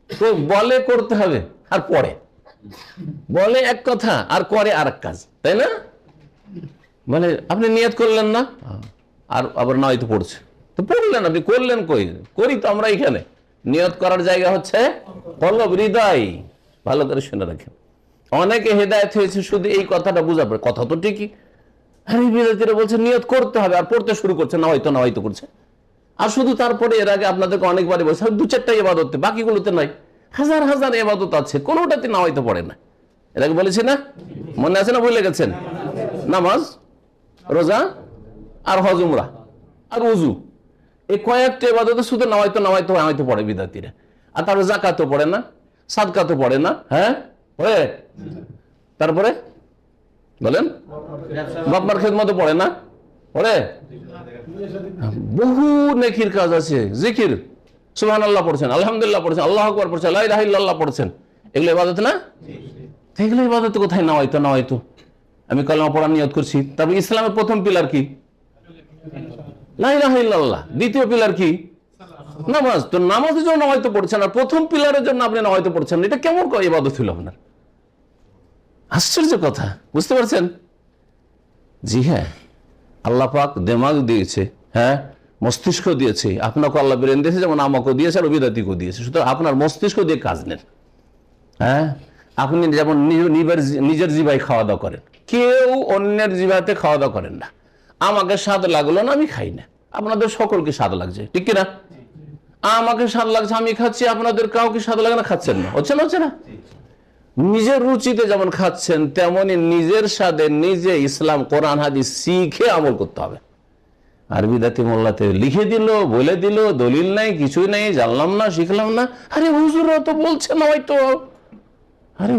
তো বলে করতে হবে আর পড়ে, বলে এক কথা আর করে আর এক কাজ, তাই না? মানে আপনি নিয়ত করলেন না, আর আবার না হয়তো পড়ছে, তো পড়লেন, আপনি করলেন কই? করি তো আমরা এখানে। নিয়ত করার জায়গা হচ্ছে কলব, হৃদয়। ভালো করে শুনে রাখেন, অনেকে হেদায়েত হয়েছে শুধু এই কথাটা বুঝার পরে। কথা তো ঠিকই, হ্যাঁ, বিদ্যার্থীরা বলছে নিয়ত করতে হবে, আর পড়তে শুরু করছে না হয়তো করছে। আর শুধু তারপরে এর আগে আপনাদেরকে অনেকবারই বলছে দু চারটা ইবাদত, বাকিগুলোতে নাই। হাজার হাজার ইবাদত আছে, কোনোটাতে না হয়তো পড়ে না। এর আগে বলেছি না, মনে আছে না? ভুলে গেছেন? নামাজ, রোজা, আর হজ উমরা, আর উজু, এই কয়েকটা ইবাদতে শুধু নামাইতো পড়ে বিদ্যার্থীরা। আর তারপরে যাকাতও পড়ে না, সাদকাতও পড়ে না, হ্যাঁ পড়ে। তারপরে বলেন বাপমার খেদমতও পড়ে না, পড়ে। বহু নেকির কাজ আছে, জিকির, সুবহানাল্লাহ পড়ছেন, আলহামদুলিল্লাহ পড়ছেন, আল্লাহু আকবার পড়ছেন, লা ইলাহা ইল্লাল্লাহ পড়ছেন, এগুলো ইবাদত না? এগুলো ইবাদত কোথায়? না হয়তো আমি কালেমা পড়ার নিয়ত করছি। তবে ইসলামের প্রথম পিলার কি? লা ইলাহা ইল্লাল্লাহ। দ্বিতীয় পিলার কি? নামাজ। তো নামাজের জন্য হয়তো পড়ছেন, আর প্রথম পিলারের জন্য আপনি হয়তো পড়ছেন। এটা কেমন ইবাদত ছিল আপনার? আশ্চর্য কথা, বুঝতে পারছেন? জি হ্যাঁ, আল্লাহ পাক দিমাগ দিয়েছে, হ্যাঁ, মস্তিষ্ক দিয়েছে। আপনাকে আল্লাহ ব্রেন দিয়েছে, যেমন আমাকেও দিয়েছে, আর বিদাতিকেও দিয়েছে। সুতরাং আপনার মস্তিষ্ক দিয়ে কাজ নেন। হ্যাঁ, আপনি যেমন নিজের জিভায় খাওয়া দাওয়া করেন, কেউ অন্যের জিভাতে খাওয়া দাওয়া করেন না। আমাকে স্বাদ লাগলো না, আমি খাই না। আপনাদের সকলকে স্বাদ লাগছে, ঠিক কিনা? আমাকে স্বাদ লাগছে, আমি খাচ্ছি। আপনাদের কাউকে স্বাদ লাগে না, খাচ্ছেন না। হচ্ছে না? নিজের রুচিতে যেমন খাচ্ছেন, তেমনি নিজের স্বাদে নিজে ইসলাম কোরআন হাদিস শিখে আমল করতে হবে। আর বিদাতি মোল্লাতে লিখে দিল, বলে দিল, দলিল নাই, কিছুই নাই, জানলাম না, শিখলাম না। আরে হুজুররা তো বলছে না হয়তো। আরে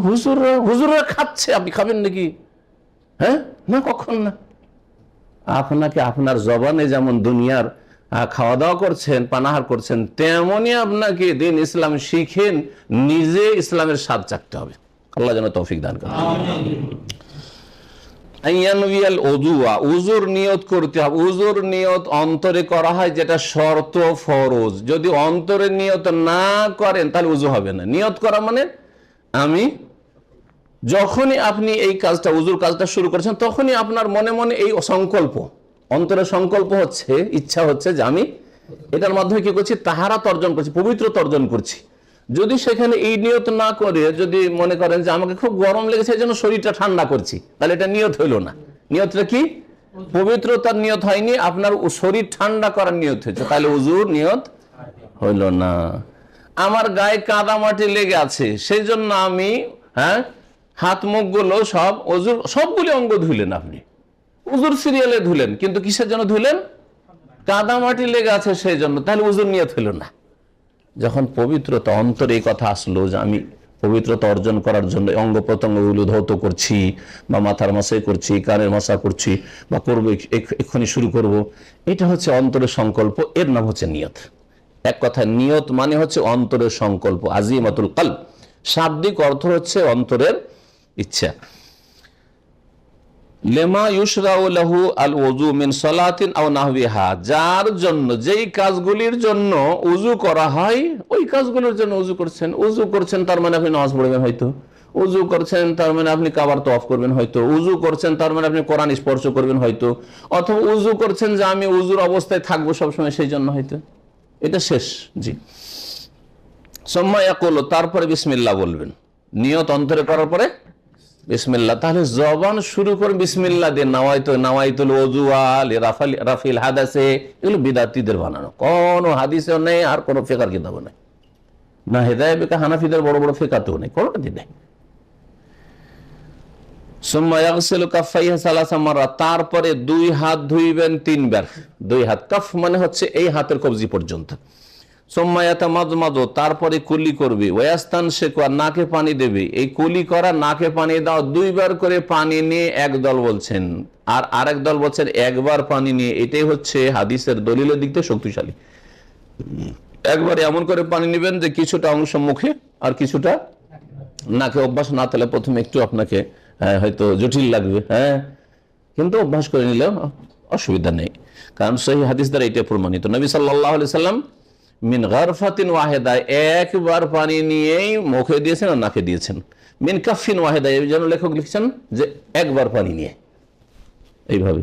হুজুররা খাচ্ছে, আপনি খাবেন নাকি? হ্যাঁ, না, কখন না। আপনাকে আপনার জবানে যেমন দুনিয়ার খাওয়া দাওয়া করছেন, পানাহার করছেন, তেমনি আপনাকে দিন ইসলাম শিখেন, নিজে ইসলামের স্বাদ চাকতে হবে। আল্লাহ যেন তৌফিক দান করেন। উজুর নিয়ত করতে হবে। উজুর নিয়ত অন্তরে করা হয়, যেটা শর্ত ফরজ। যদি অন্তরে নিয়ত না করেন তাহলে উজু হবে না। নিয়ত করা মানে আমি যখনই আপনি এই কাজটা, উজুর কাজটা শুরু করেছেন, তখনই আপনার মনে মনে এই সংকল্প, অন্তরে সংকল্প হচ্ছে, ইচ্ছা হচ্ছে যে আমি এটার মাধ্যমে কি করছি? তাহারাত অর্জন করছি, পবিত্রতা অর্জন করছি। যদি সেখানে এই নিয়ত না করে যদি মনে করেন যে আমাকে খুব গরম লেগেছে, এই জন্য শরীরটা ঠান্ডা করছি, তাহলে এটা নিয়ত হইল না। নিয়তটা কি? পবিত্রতার নিয়ত হয়নি, আপনার শরীর ঠান্ডা করার নিয়ত হয়েছে, তাহলে উজুর নিয়ত হইল না। আমার গায়ে কাদা মাটি লেগে আছে, সেই জন্য আমি হাত মুখ গুলো সব উজুর, সবগুলি অঙ্গ ধুলেন, আপনি উজুর সিরিয়ালে ধুলেন, কিন্তু কিসের জন্য ধুলেন? কাদা মাটি লেগে আছে সেই জন্য, তাহলে উজুর নিয়ত হইল না। যখন পবিত্রতা অন্তরে এই কথা আসলো যে আমি পবিত্রতা অর্জন করার জন্য অঙ্গ প্রত্যঙ্গগুলো ধৌত করছি, বা মাথার মাসাই করছি, কানের মাসা করছি, বা করবো, এক্ষুনি শুরু করব, এটা হচ্ছে অন্তরের সংকল্প। এর নাম হচ্ছে নিয়ত। এক কথা, নিয়ত মানে হচ্ছে অন্তরের সংকল্প, আজিমাতুল কলব। শাব্দিক অর্থ হচ্ছে অন্তরের ইচ্ছা। লেমা ইউশরাউ লাহু আল ওযু মিন সালাতিন আও নাহবিহা, যার জন্য, যেই কাজগুলির জন্য উযু করা হয়, ওই কাজগুলোর জন্য উযু করছেন। উযু করছেন তার মানে আপনি নামাজ পড়বেন হয়তো। উযু করছেন তার মানে আপনি কাবার তওয়াফ করবেন হয়তো। উযু করছেন তার মানে আপনি কোরআন স্পর্শ করবেন হয়তো। অথবা উযু করছেন যে আমি উযুর অবস্থায় থাকবো সবসময়, সেই জন্য হয়তো। এটা শেষ। জি, সুম্মা ইয়াকুলু, তারপরে বিসমিল্লাহ বলবেন। নিয়ত অন্তরে করার পরে বিসমিল্লাহ। তাহলে জবান শুরু করে বিসমিল্লাহ দিয়ে, নাওয়াইতুল ওযু রাফিল হাদাসে, এগুলো বিদাতীদের বানানো, কোন হাদিসেও নেই, আর কোন ফিকহের কিতাবও নেই, না হেদায়েত বিকা হানাফিদের বড় বড় ফিকহাতেও নেই, কোনটাতে নেই। সুম্মা ইয়াগসিলু কাফাইহি সালাসা মাররাত, তারপরে দুই হাত ধুইবেন তিনবার। দুই হাত, কাফ মানে হচ্ছে এই হাতের কবজি পর্যন্ত। সুম্মা ইয়াতামাদমাদু, তারপরে কুলি করবে। ওয়াস্তানশিকু, নাকে পানি দেবে। এই কুলি করা, নাকে পানি দাও, দুইবার করে পানি নিয়ে এক দল বলছেন, আর আরেক দল বলছেন একবার পানি নিয়ে। এটাই হচ্ছে হাদিসের দলিলের দিক থেকে শক্তিশালী। একবার এমন করে পানি নেবেন যে কিছুটা অংশ মুখে আর কিছুটা নাকে। অভ্যাস না তাহলে প্রথমে একটু আপনাকে হয়তো জটিল লাগবে, হ্যাঁ, কিন্তু অভ্যাস করে নিলেও অসুবিধা নেই, কারণ সহিহ হাদিস দ্বারা এটা প্রমাণিত। নবী সাল্লাল্লাহু আলাইহি সাল্লাম মিন গারফাতিন ওয়াহিদা, একবার পানি নিয়েই মুখে দিয়েছেন আর নাকে দিয়েছেন। মিন কাফিন ওয়াহিদা, এই জন্য লেখক লিখছেন যে একবার পানি নিয়ে, এইভাবে।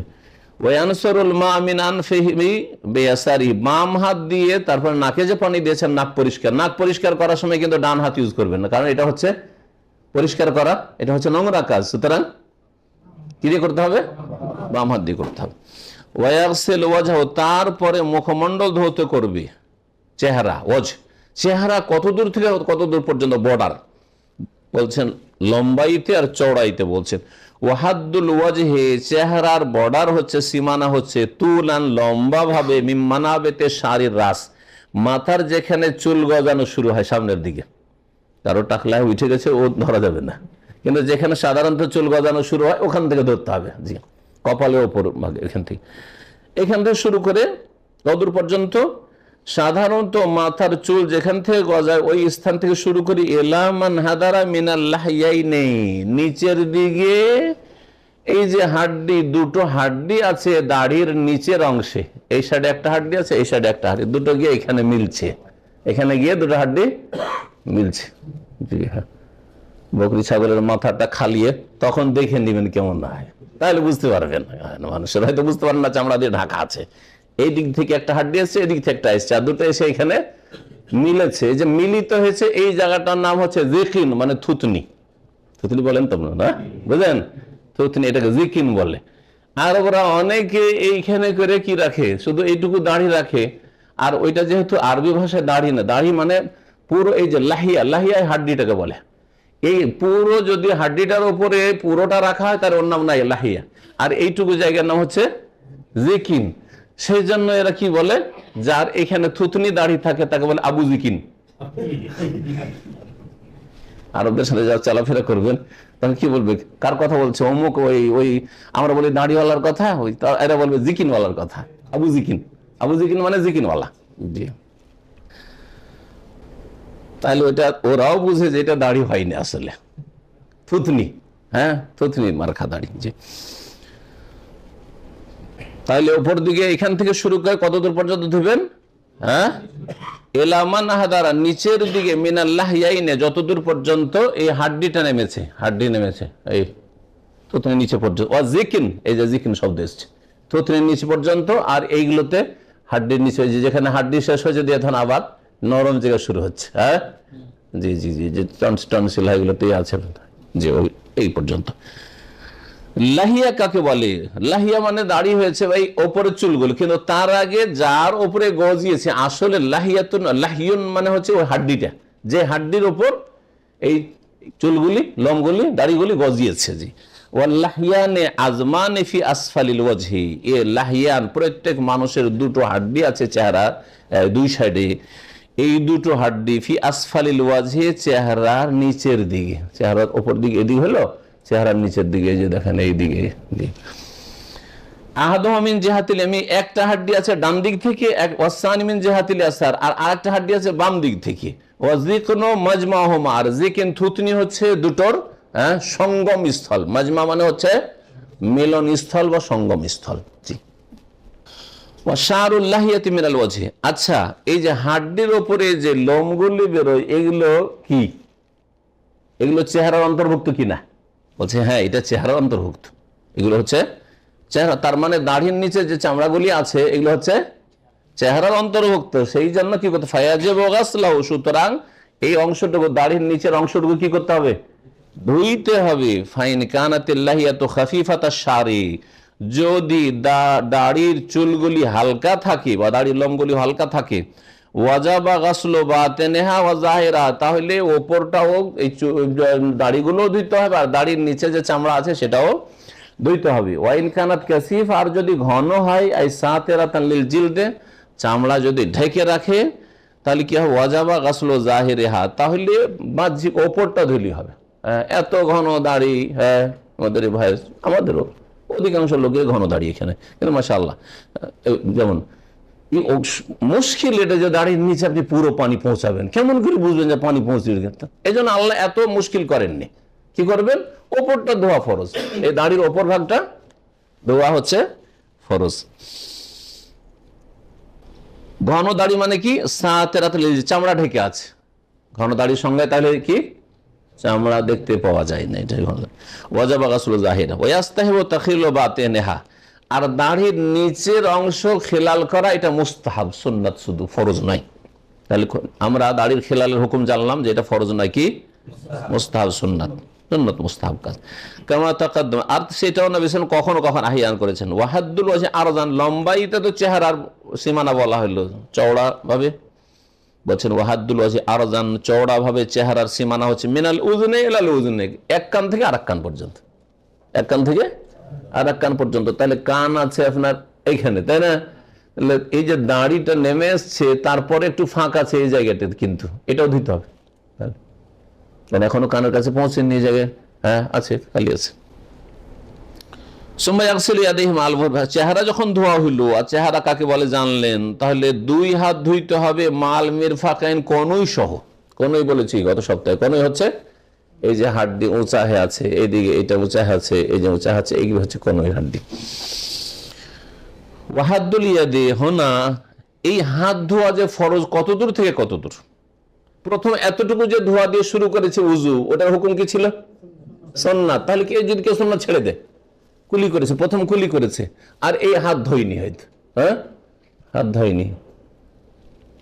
ওয়ানসরুল মা মিন আনফিহি বিয়াসারি, বাম হাত দিয়ে তারপর নাকে যে পানি দিয়েছেন, নাক পরিষ্কার। নাক পরিষ্কার করার সময় কিন্তু ডান হাত ইউজ করবেন না, কারণ এটা হচ্ছে পরিষ্কার করা, এটা হচ্ছে নোংরা কাজ। সুতরাং কি দিয়ে করতে হবে? বাম হাত দিয়ে করতে হবে। ওয়াগসিল ওয়াজহু, তারপরে মুখমণ্ডল ধৌত করবে। চেহারা, ওয়াজ, চেহারা কত দূর থেকে কত দূর পর্যন্ত? বর্ডার বলছেন, লম্বাইতে আর চওড়াইতে বলছেন। ওয়াহাদ্দুল ওয়াজহি, চেহারার বর্ডার হচ্ছে, সীমানা হচ্ছে, তুলান, লম্বা ভাবে, মিম্মানাবেতে শাড়ির রাস, মাথার যেখানে চুল গজানো শুরু হয় সামনের দিকে, কারো টাকলায় উঠে গেছে ও ধরা যাবে না, কিন্তু যেখানে সাধারণত চুল গজানো শুরু হয় ওখান থেকে ধরতে হবে। জি, কপালের ওপর ভাগে, এখান থেকে শুরু করে কতদূর পর্যন্ত? সাধারণত মাথার চুল যেখান থেকে গজায় ওই স্থান থেকে শুরু করি, ইলা মান হাদারা মিনাল লাহইয়াইনি, নিচের দিকে এই যে হাড্ডি, দুটো হাড্ডি আছে দাড়ির নিচের অংশে, এই সাইডে একটা হাড্ডি আছে, এই সাইডে একটা হাড্ডি, দুটো গিয়ে এখানে মিলছে, এখানে গিয়ে দুটো হাড্ডি মিলছে। জি হ্যাঁ, বকরি ছাগলের মাথাটা খালিয়ে তখন দেখে নেবেন কেমন হয়, তাহলে বুঝতে পারবেন। মানুষের হয়তো বুঝতে পারেন না, চামড়া দিয়ে ঢাকা আছে, এই দিক থেকে একটা হাড্ডি এসছে, এদিক থেকে একটা এসছে, আর দুটো এসে এখানে মিলেছে। এই যে মিলিত হয়েছে, এই জায়গাটার নাম হচ্ছে জিকিন, মানে থুতনি। থুতনি বলেন তো না, বুঝলেন? থুতনি, এটাকে জিকিন বলে। আর ওরা অনেকে এইখানে করে কি রাখে, শুধু এইটুকু দাড়ি রাখে। আর ওইটা যেহেতু আরবি ভাষায় দাড়ি না, দাড়ি মানে পুরো এই যে লাহিয়া, লাহিয়া হাড্ডিটাকে বলে। এই পুরো যদি হাড্ডিটার উপরে পুরোটা রাখা হয় তার ওর নাম নাই লাহিয়া, আর এইটুকু জায়গার নাম হচ্ছে জিকিন। সেই জন্য এরা কি বলে, যার এখানে থুতনি দাড়ি থাকে তাকে বলে আবু জিকিন। আরবদের সাথে যা চলাফেরা করবেন তখন কি বলবে, কার কথা বলছে, অমুক ওই ওই আমরা বলি দাড়িওয়ালার কথা, ওই এরা বলবে জিকিনওয়ালার কথা, আবু জিকিন। আবু জিকিন মানে জিকিনওয়ালা। জি, তাহলে ওইটা ওরাও বুঝে যে এটা দাড়ি হয়নি, আসলে থুতনি। হ্যাঁ, থুতনি মার্কা দাড়ি। জি, তাহলে উপর দিকে এখান থেকে শুরু করে কত দূর পর্যন্ত ধুবেন? হ্যাঁ, এলামান হাদারা, নিচের দিকে মিনাল্লাহ ইয়াইনে, যতদূর পর্যন্ত এই হাড্ডিটা নেমেছে, হাড্ডি নেমেছে এই থুতনির নিচে পর্যন্ত। ও জিকিন, এই যে জিকিন শব্দ এসছে থুতনির নিচে পর্যন্ত। আর এইগুলোতে হাড্ডির নিচে, যেখানে হাড্ডি শেষ হয়েছে দিয়ে এখন আবার নরম জায়গা শুরু হচ্ছে। হ্যাঁ, জি জি জি, যে টনসিল এগুলোতেই আছে, যে এই পর্যন্ত। লাহিয়া কাকে বলে? লাহিয়া মানে দাড়ি হয়েছে ভাই ওপরের চুলগুলো, কিন্তু তার আগে যার ওপরে গজিয়েছে, আসলে লাহিয়াতুন, লাহিয়ুন মানে হচ্ছে ওই হাড্ডিটা, যে হাড্ডির ওপর এই চুলগুলি, লোমগুলি, দাড়িগুলি গজিয়েছে। জি, ওয়াল্লাহিয়ানে আজমানে ফি আসফালিল ওয়াজহি, এ লাহিয়ান, প্রত্যেক মানুষের দুটো হাড্ডি আছে চেহারার দুই সাইডে, এই দুটো হাড্ডি ফি আসফালিল ওয়াজহি, চেহারার নিচের দিকে, চেহারার ওপর দিকে এদিকে হলো, চেহারার নিচের দিকে, যে দেখেন এই দিকে। আহাদুমিন জিহাতিল ইয়ামিন, একটা হাড্ডি আছে ডান দিক থেকে, এক ওয়াসানি মিন জিহাতিল ইয়াসার, আর আরেকটা হাড্ডি আছে বাম দিক থেকে। ওয়াজিকনু মাজমাহুমা, আর জিকিন থুতনি হচ্ছে দুটোর সঙ্গম স্থল। মাজমা মানে হচ্ছে মিলন স্থল বা সঙ্গম স্থল। জি, ওয়াশারুল লাহিয়াতি মিনাল ওয়াজহি। আচ্ছা, এই যে হাড্ডির উপরে যে লোমগুলি বেরোয়, এগুলো কি, এগুলো চেহারার অন্তর্ভুক্ত কিনা? বলছে হ্যাঁ, এটা চেহারার অন্তর্ভুক্ত, এগুলো হচ্ছে চেহারা। তার মানে দাড়ির নিচে যে চামড়াগুলি আছে এগুলো হচ্ছে চেহারার অন্তর্ভুক্ত। সেই জন্য কি করতে, ফায়াজিবু গাসলাহু, সুতরাং এই অংশটুকু, দাড়ির নিচের অংশটুকু কি করতে হবে? ধুইতে হবে। ফাইন কানাতিল লাহিয়াতু খাফিফাতাশ শারি, যদি দাড়ির চুলগুলি হালকা থাকে বা দাড়ির লোমগুলি হালকা থাকে, ওয়াজাবা গাসলু বাতিনহা ওয়া যাহিরা, তাহলে ওপরটাও এই দাড়িগুলো ধুইতে হবে, আর দাড়ির নিচে যে চামড়া আছে সেটাও ধুইতে হবে। ওয়াইন কানাত কাসিফ, আর যদি ঘন হয়, আই সাতিরাতান লিল জিলদে, চামড়া যদি ঢেকে রাখে, তাহলে কি হবে? ওয়াজাবা গাসলু যাহিরিহা, তাহলে বাহ্যিক ওপরটা ধুলি হবে। এত ঘন দাড়ি, হ্যাঁ আমাদের ভাই, আমাদেরও অধিকাংশ লোকের ঘন দাড়ি এখানে, কিন্তু মাশাআল্লাহ, যেমন মুশকিল এটা যে দাড়ির নিচে আপনি পুরো পানি পৌঁছাবেন, কেমন করে বুঝবেন যে পানি পৌঁছে? এই জন্য আল্লাহ এত মুশকিল করেননি। কি করবেন? ওপরটা ধোয়া ফরজ, এই দাড়ির ওপর ভাগটা ধোয়া হচ্ছে ফরজ। ঘন দাড়ি মানে কি? চামড়া ঢেকে আছে, ঘন দাড়ির সঙ্গে তাহলে কি চামড়া দেখতে পাওয়া যায় না, এটা ঘন। ওয়াজাবা গাসলু যাহিরা ওয়া ইস্তাহিবু তাখিলু বাতিনহা, আর দাড়ির নিচের অংশ খেলাল করা এটা মুস্তাহাব, সুন্নাত, শুধু ফরজ নয়। তাহলে আমরা দাড়ির খেলালের হুকুম জানলাম যে এটা ফরজ নয়, কি মুস্তাহাব, সুন্নাত, সুন্নাত মুস্তাহাব কাজ। কামা তাকাদ্দাম, আর সেটাও নবী সাল্লাল্লাহু আলাইহি ওয়াসাল্লাম কখনো কখনো আহিয়ান করেছেন। ওয়াহাদ্দুল ওয়াজহি আরজান, লম্বাইটা তো চেহারার সীমানা বলা হলো, চওড়া ভাবে বলছেন। ওয়াহাদ্দুল ওয়াজহি আরজান, চওড়া ভাবে চেহারার সীমানা হচ্ছে মিনাল উযুনাই ইলাল উযুনাই, এক কান থেকে আরেক কান পর্যন্ত, এক কান থেকে আর এক কান পর্যন্ত। তাহলে কান আছে আপনার এইখানে, তাই না? এই যে দাড়িটা নেমে এসছে, তারপরে একটু ফাঁক আছে এই জায়গাটা, কিন্তু এটাও ধুতে হবে, কারণ এখনো কানের কাছে পৌঁছেনি এই জায়গায়, হ্যাঁ আছে, খালি আছে। চেহারা যখন ধোয়া হইল, আর চেহারা কাকে বলে জানলেন, তাহলে দুই হাত ধুইতে হবে, মাল মিরফাকাইন, কনুই সহ। কনুই বলেছি গত সপ্তাহে, কনুই হচ্ছে এই যে হাড্ডি উঁচা হয়ে আছে, এইদিকে এটা উঁচা আছে, এই যে উঁচা আছে, এইগুলো হচ্ছে কনুইয়ের হাড্ডি। ওয়াহাদুল ইয়াদে হোনা, এই হাত ধোয়া যে ফরজ কত দূর থেকে কত দূর? প্রথম এতটুকু যে ধোয়া দিয়ে শুরু করেছে উজু, ওটার হুকুম কি ছিল? সুন্নাত। তাহলে কি যদি কেউ সুন্নাত ছেড়ে দেয়, কুলি করেছে, প্রথম কুলি করেছে, আর এই হাত ধোয়নি, হয়তো হাত ধোয়নি,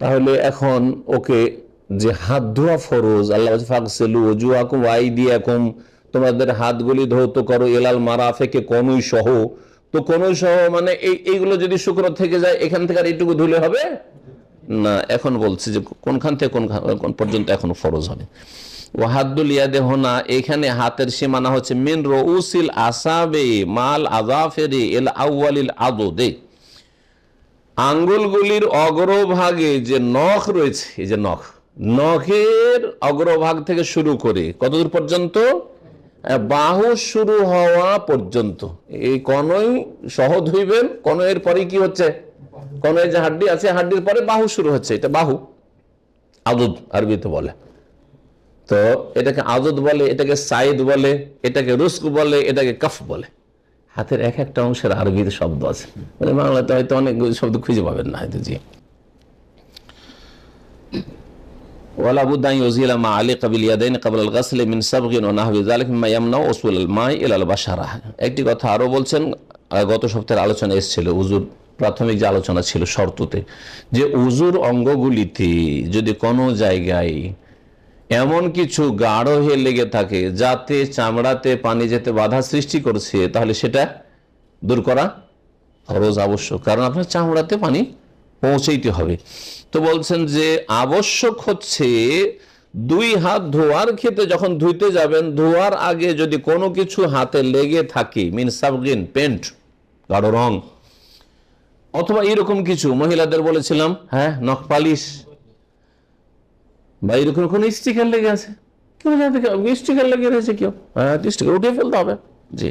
তাহলে এখন ওকে যে হাত ধোয়া ফরজ, আল্লাহ ফাগসিলু ওজুহাকুম ওয়া আইদিয়াকুম, তোমাদের হাতগুলি ধৌত করো এলাল মারাফিকে, কনুই সহ। তো কনুই সহ মানে এইগুলো যদি শুকনো থেকে যায়, এখান থেকে আর এইটুকু ধুলে হবে না। এখন বলছে যে কোনখান থেকে কোন পর্যন্ত এখন ফরজ হবে। ওয়াহাদুল ইয়াদে হোনা, এখানে হাতের সীমানা হচ্ছে মিন রউসিল আসাবে মাল আযাফিরি ইল আউয়ালিল আদুদে, আঙ্গুলগুলির অগ্রভাগে যে নখ রয়েছে, এই যে নখের অগ্রভাগ থেকে শুরু করে কতদূর পর্যন্ত? বাহু শুরু হওয়া পর্যন্ত। এই কনই সহ ধুইবেন, কনইয়ের পরে কি হচ্ছে? কনইয়ের যে হাড্ডি আছে, হাড্ডির পরে বাহু শুরু হচ্ছে, এটা বাহু, আদুদ আরবিতে বলে। তো এটাকে আদুদ বলে, এটাকে সাইদ বলে, এটাকে রুস্ক বলে, এটাকে কাফ বলে। হাতের এক একটা অংশের আরবিতে শব্দ আছে, মানে বাংলাতে হয়তো অনেক শব্দ খুঁজে পাবেন না হয়তো। জি, একটি কথা আরো বলছেন, গত সপ্তাহের আলোচনা এসেছিল উজুর প্রাথমিক যে আলোচনা ছিল শর্ততে, যে উজুর অঙ্গগুলিতে যদি কোনো জায়গায় এমন কিছু গাঢ় হয়ে লেগে থাকে যাতে চামড়াতে পানি যেতে বাধা সৃষ্টি করছে, তাহলে সেটা দূর করা ফরজ, আবশ্যক, কারণ আপনার চামড়াতে পানি পৌঁছাইতে হবে। তো বলছেন যে আবশ্যক হচ্ছে দুই হাত ধোয়ার ক্ষেত্রে যখন ধুইতে যাবেন, ধোয়ার আগে যদি কোনো কিছু হাতে লেগে থাকে, মিন সাবগিন, পেন্ট, গাঢ় রং, অথবা এরকম কিছু, মহিলাদের বলেছিলাম নখ পালিশ, বা এরকম কোন স্টিকার লেগে আছে, কেউ স্টিকার লেগে রয়েছে, কেউ স্টিকার উঠে ফেলতে হবে। জি,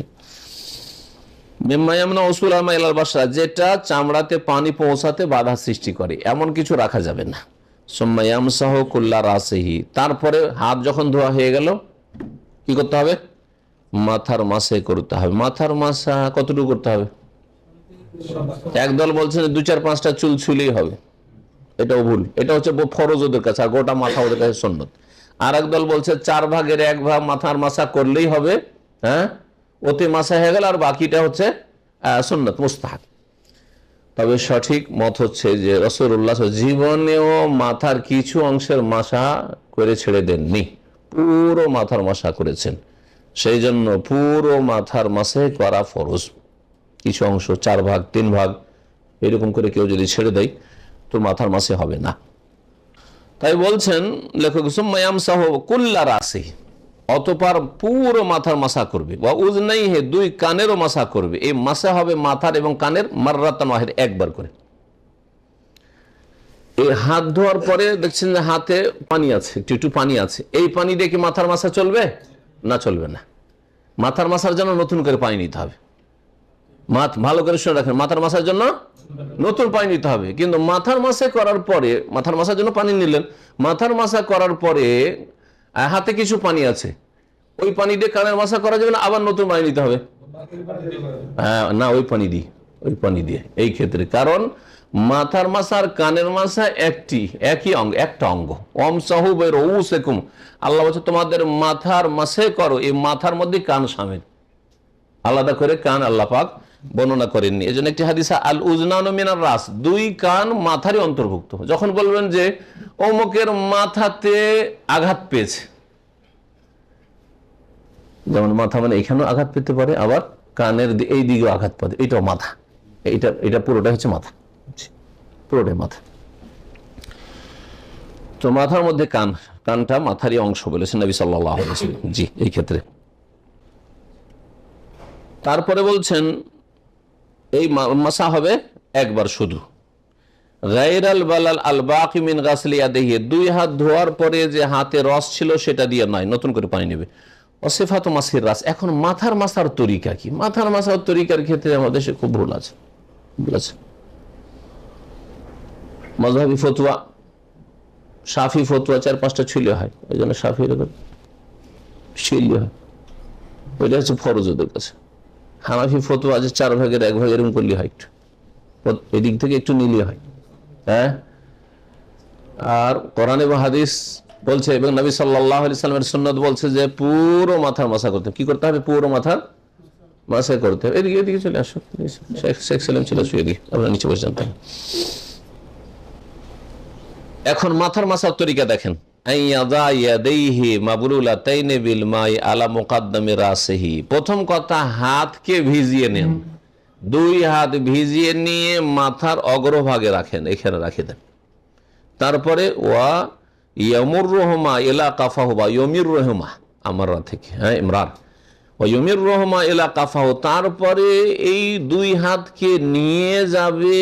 যেটা চামড়াতে পানি পৌঁছাতে বাধা সৃষ্টি করে এমন কিছু রাখা যাবে না। সুম্মায়ামসাহু কুল্লা রাসিহি, তারপরে হাত যখন ধোয়া হয়ে গেল কি করতে হবে? মাথার মাসে করতে হবে। মাথার মাসা কতটুকু করতে হবে? একদল বলছেন 2-4-5টা চুল ছুলেই হবে, এটাও ভুল, এটা হচ্ছে ফরজ ওদের কাছে, আর গোটা মাথা ওদের কাছে সুন্নত। আর একদল বলছে 4 ভাগের 1 ভাগ মাথার মাসা করলেই হবে, ওতে মাসা হয়ে গেল, আর বাকিটা হচ্ছে সুন্নত, মুস্তাহাব। তবে সঠিক মত হচ্ছে যে রাসূলুল্লাহ জীবনেও মাথার কিছু অংশের মাসা করে ছেড়ে দেননি, পুরো মাথার মাসা করেছেন। সেই জন্য পুরো মাথার মাসে করা ফরজ। কিছু অংশ 4 ভাগ 3 ভাগ এরকম করে কেউ যদি ছেড়ে দেয় তো মাথার মাসে হবে না। তাই বলছেন লেখক, সুম্মা ইয়ামসাহু কুল্লা রাসিহি, অতঃপর পুরো মাথার মাসা করবে, বা উযনাইহি, 2 কানেরও মাসা করবে। এই মাসা হবে মাথার এবং কানের মাররাতান ওয়াহিদ, একবার করে। এই হাত ধোয়ার পরে দেখছেন যে হাতে পানি আছে, একটু পানি আছে, এই পানি দিয়ে কি মাথার মাসা চলবে? না, চলবে না। মাথার মাসার জন্য নতুন করে পানি নিতে হবে। ভালো করে শুনে রাখেন, মাথার মাসার জন্য নতুন পানি নিতে হবে। কিন্তু মাথার মাসা করার পরে, মাথার মাসার জন্য পানি নিলেন, মাথার মাসা করার পরে হাতে কিছু পানি আছে, ওই পানি দিয়ে কানের মাসা করা যাবে না, আবার নতুন পানি নিতে হবে? না, ওই পানি দিয়ে এই ক্ষেত্রে, কারণ মাথার মাসা আর কানের মাসা একই অঙ্গ, একটা অঙ্গ। ওয়ামসাহু বিরউসিকুম, আল্লাহ বলছে তোমাদের মাথার মাসে করো, এই মাথার মধ্যে কান শামিল, আলাদা করে কান আল্লাহ পাক বর্ণনা করেননি। এই জন্য একটি হাদিসে আল উজনানু মিনার রাস, 2 কান মাথারই অন্তর্ভুক্ত। যখন বলবেন যে অমুকের মাথাতে আঘাত পেয়েছে, যেমন মাথা মানে এখানেও আঘাত পেতে পারে, আবার কানের এই দিকেও আঘাত পাবে, এটাও মাথা, এটা পুরোটাই হচ্ছে মাথা, পুরোটাই মাথা। তো মাথার মধ্যে কানটা মাথারই অংশ বলেছেন নবী সাল্লাল্লাহু আলাইহি ওয়াসাল্লাম। জি, এই ক্ষেত্রে তারপরে বলছেন এই মাসা হবে একবার শুধু। গায়রাল বালাল আল বাকি মিন গাসলি ইয়াদিহি, 2 হাত ধোয়ার পরে যে হাতে রস ছিল সেটা দিয়ে নয়, নতুন করে পানি নেবে। ওয়াসিফাতু মাসির রাস, এখন মাথার মাসার তরিকা কি? মাথার মাসার তরিকার ক্ষেত্রে আমাদের দেশে খুব ভুল আছে। মাযহাবী ফতোয়া, শাফি ফতোয়া 4-5টা ছিল হয়, এই জন্য শাফি শিলি হয়, ওইটা হচ্ছে ফরজ ওদের কাছে। হানাফি ফতোয়া আছে 4 ভাগের 1 ভাগ এরকম করলে হয়, একটু এদিক থেকে একটু নিলে হয়। হ্যাঁ, আর কোরআন এবং হাদিস বলছে এবং নবী সাল্লাল্লাহু আলাইহি সাল্লামের সুন্নাত বলছে যে পুরো মাথার মাসা করতে, কি করতে হবে? পুরো মাথার মাসা করতে হবে। এদিকে এদিকে চলে আসো, শেখ সেলিম চলে আসো, এদিকে আপনারা নিচে বসে যান। এখন মাথার মাসার তরিকা দেখেন, প্রথম কথা হাতকে ভিজিয়ে নেন, 2 হাত ভিজিয়ে নিয়ে মাথার অগ্রভাগে রাখেন, এখানে রাখে দেন। তারপরে ওয়া ইয়ামুর রহমা এলা কাফাহ বা ইয়মির রহমা আমার থেকে, হ্যাঁ ইমরান, ও ইয়মির রহমা এলা কাফাহ, তারপরে এই 2 হাতকে নিয়ে যাবে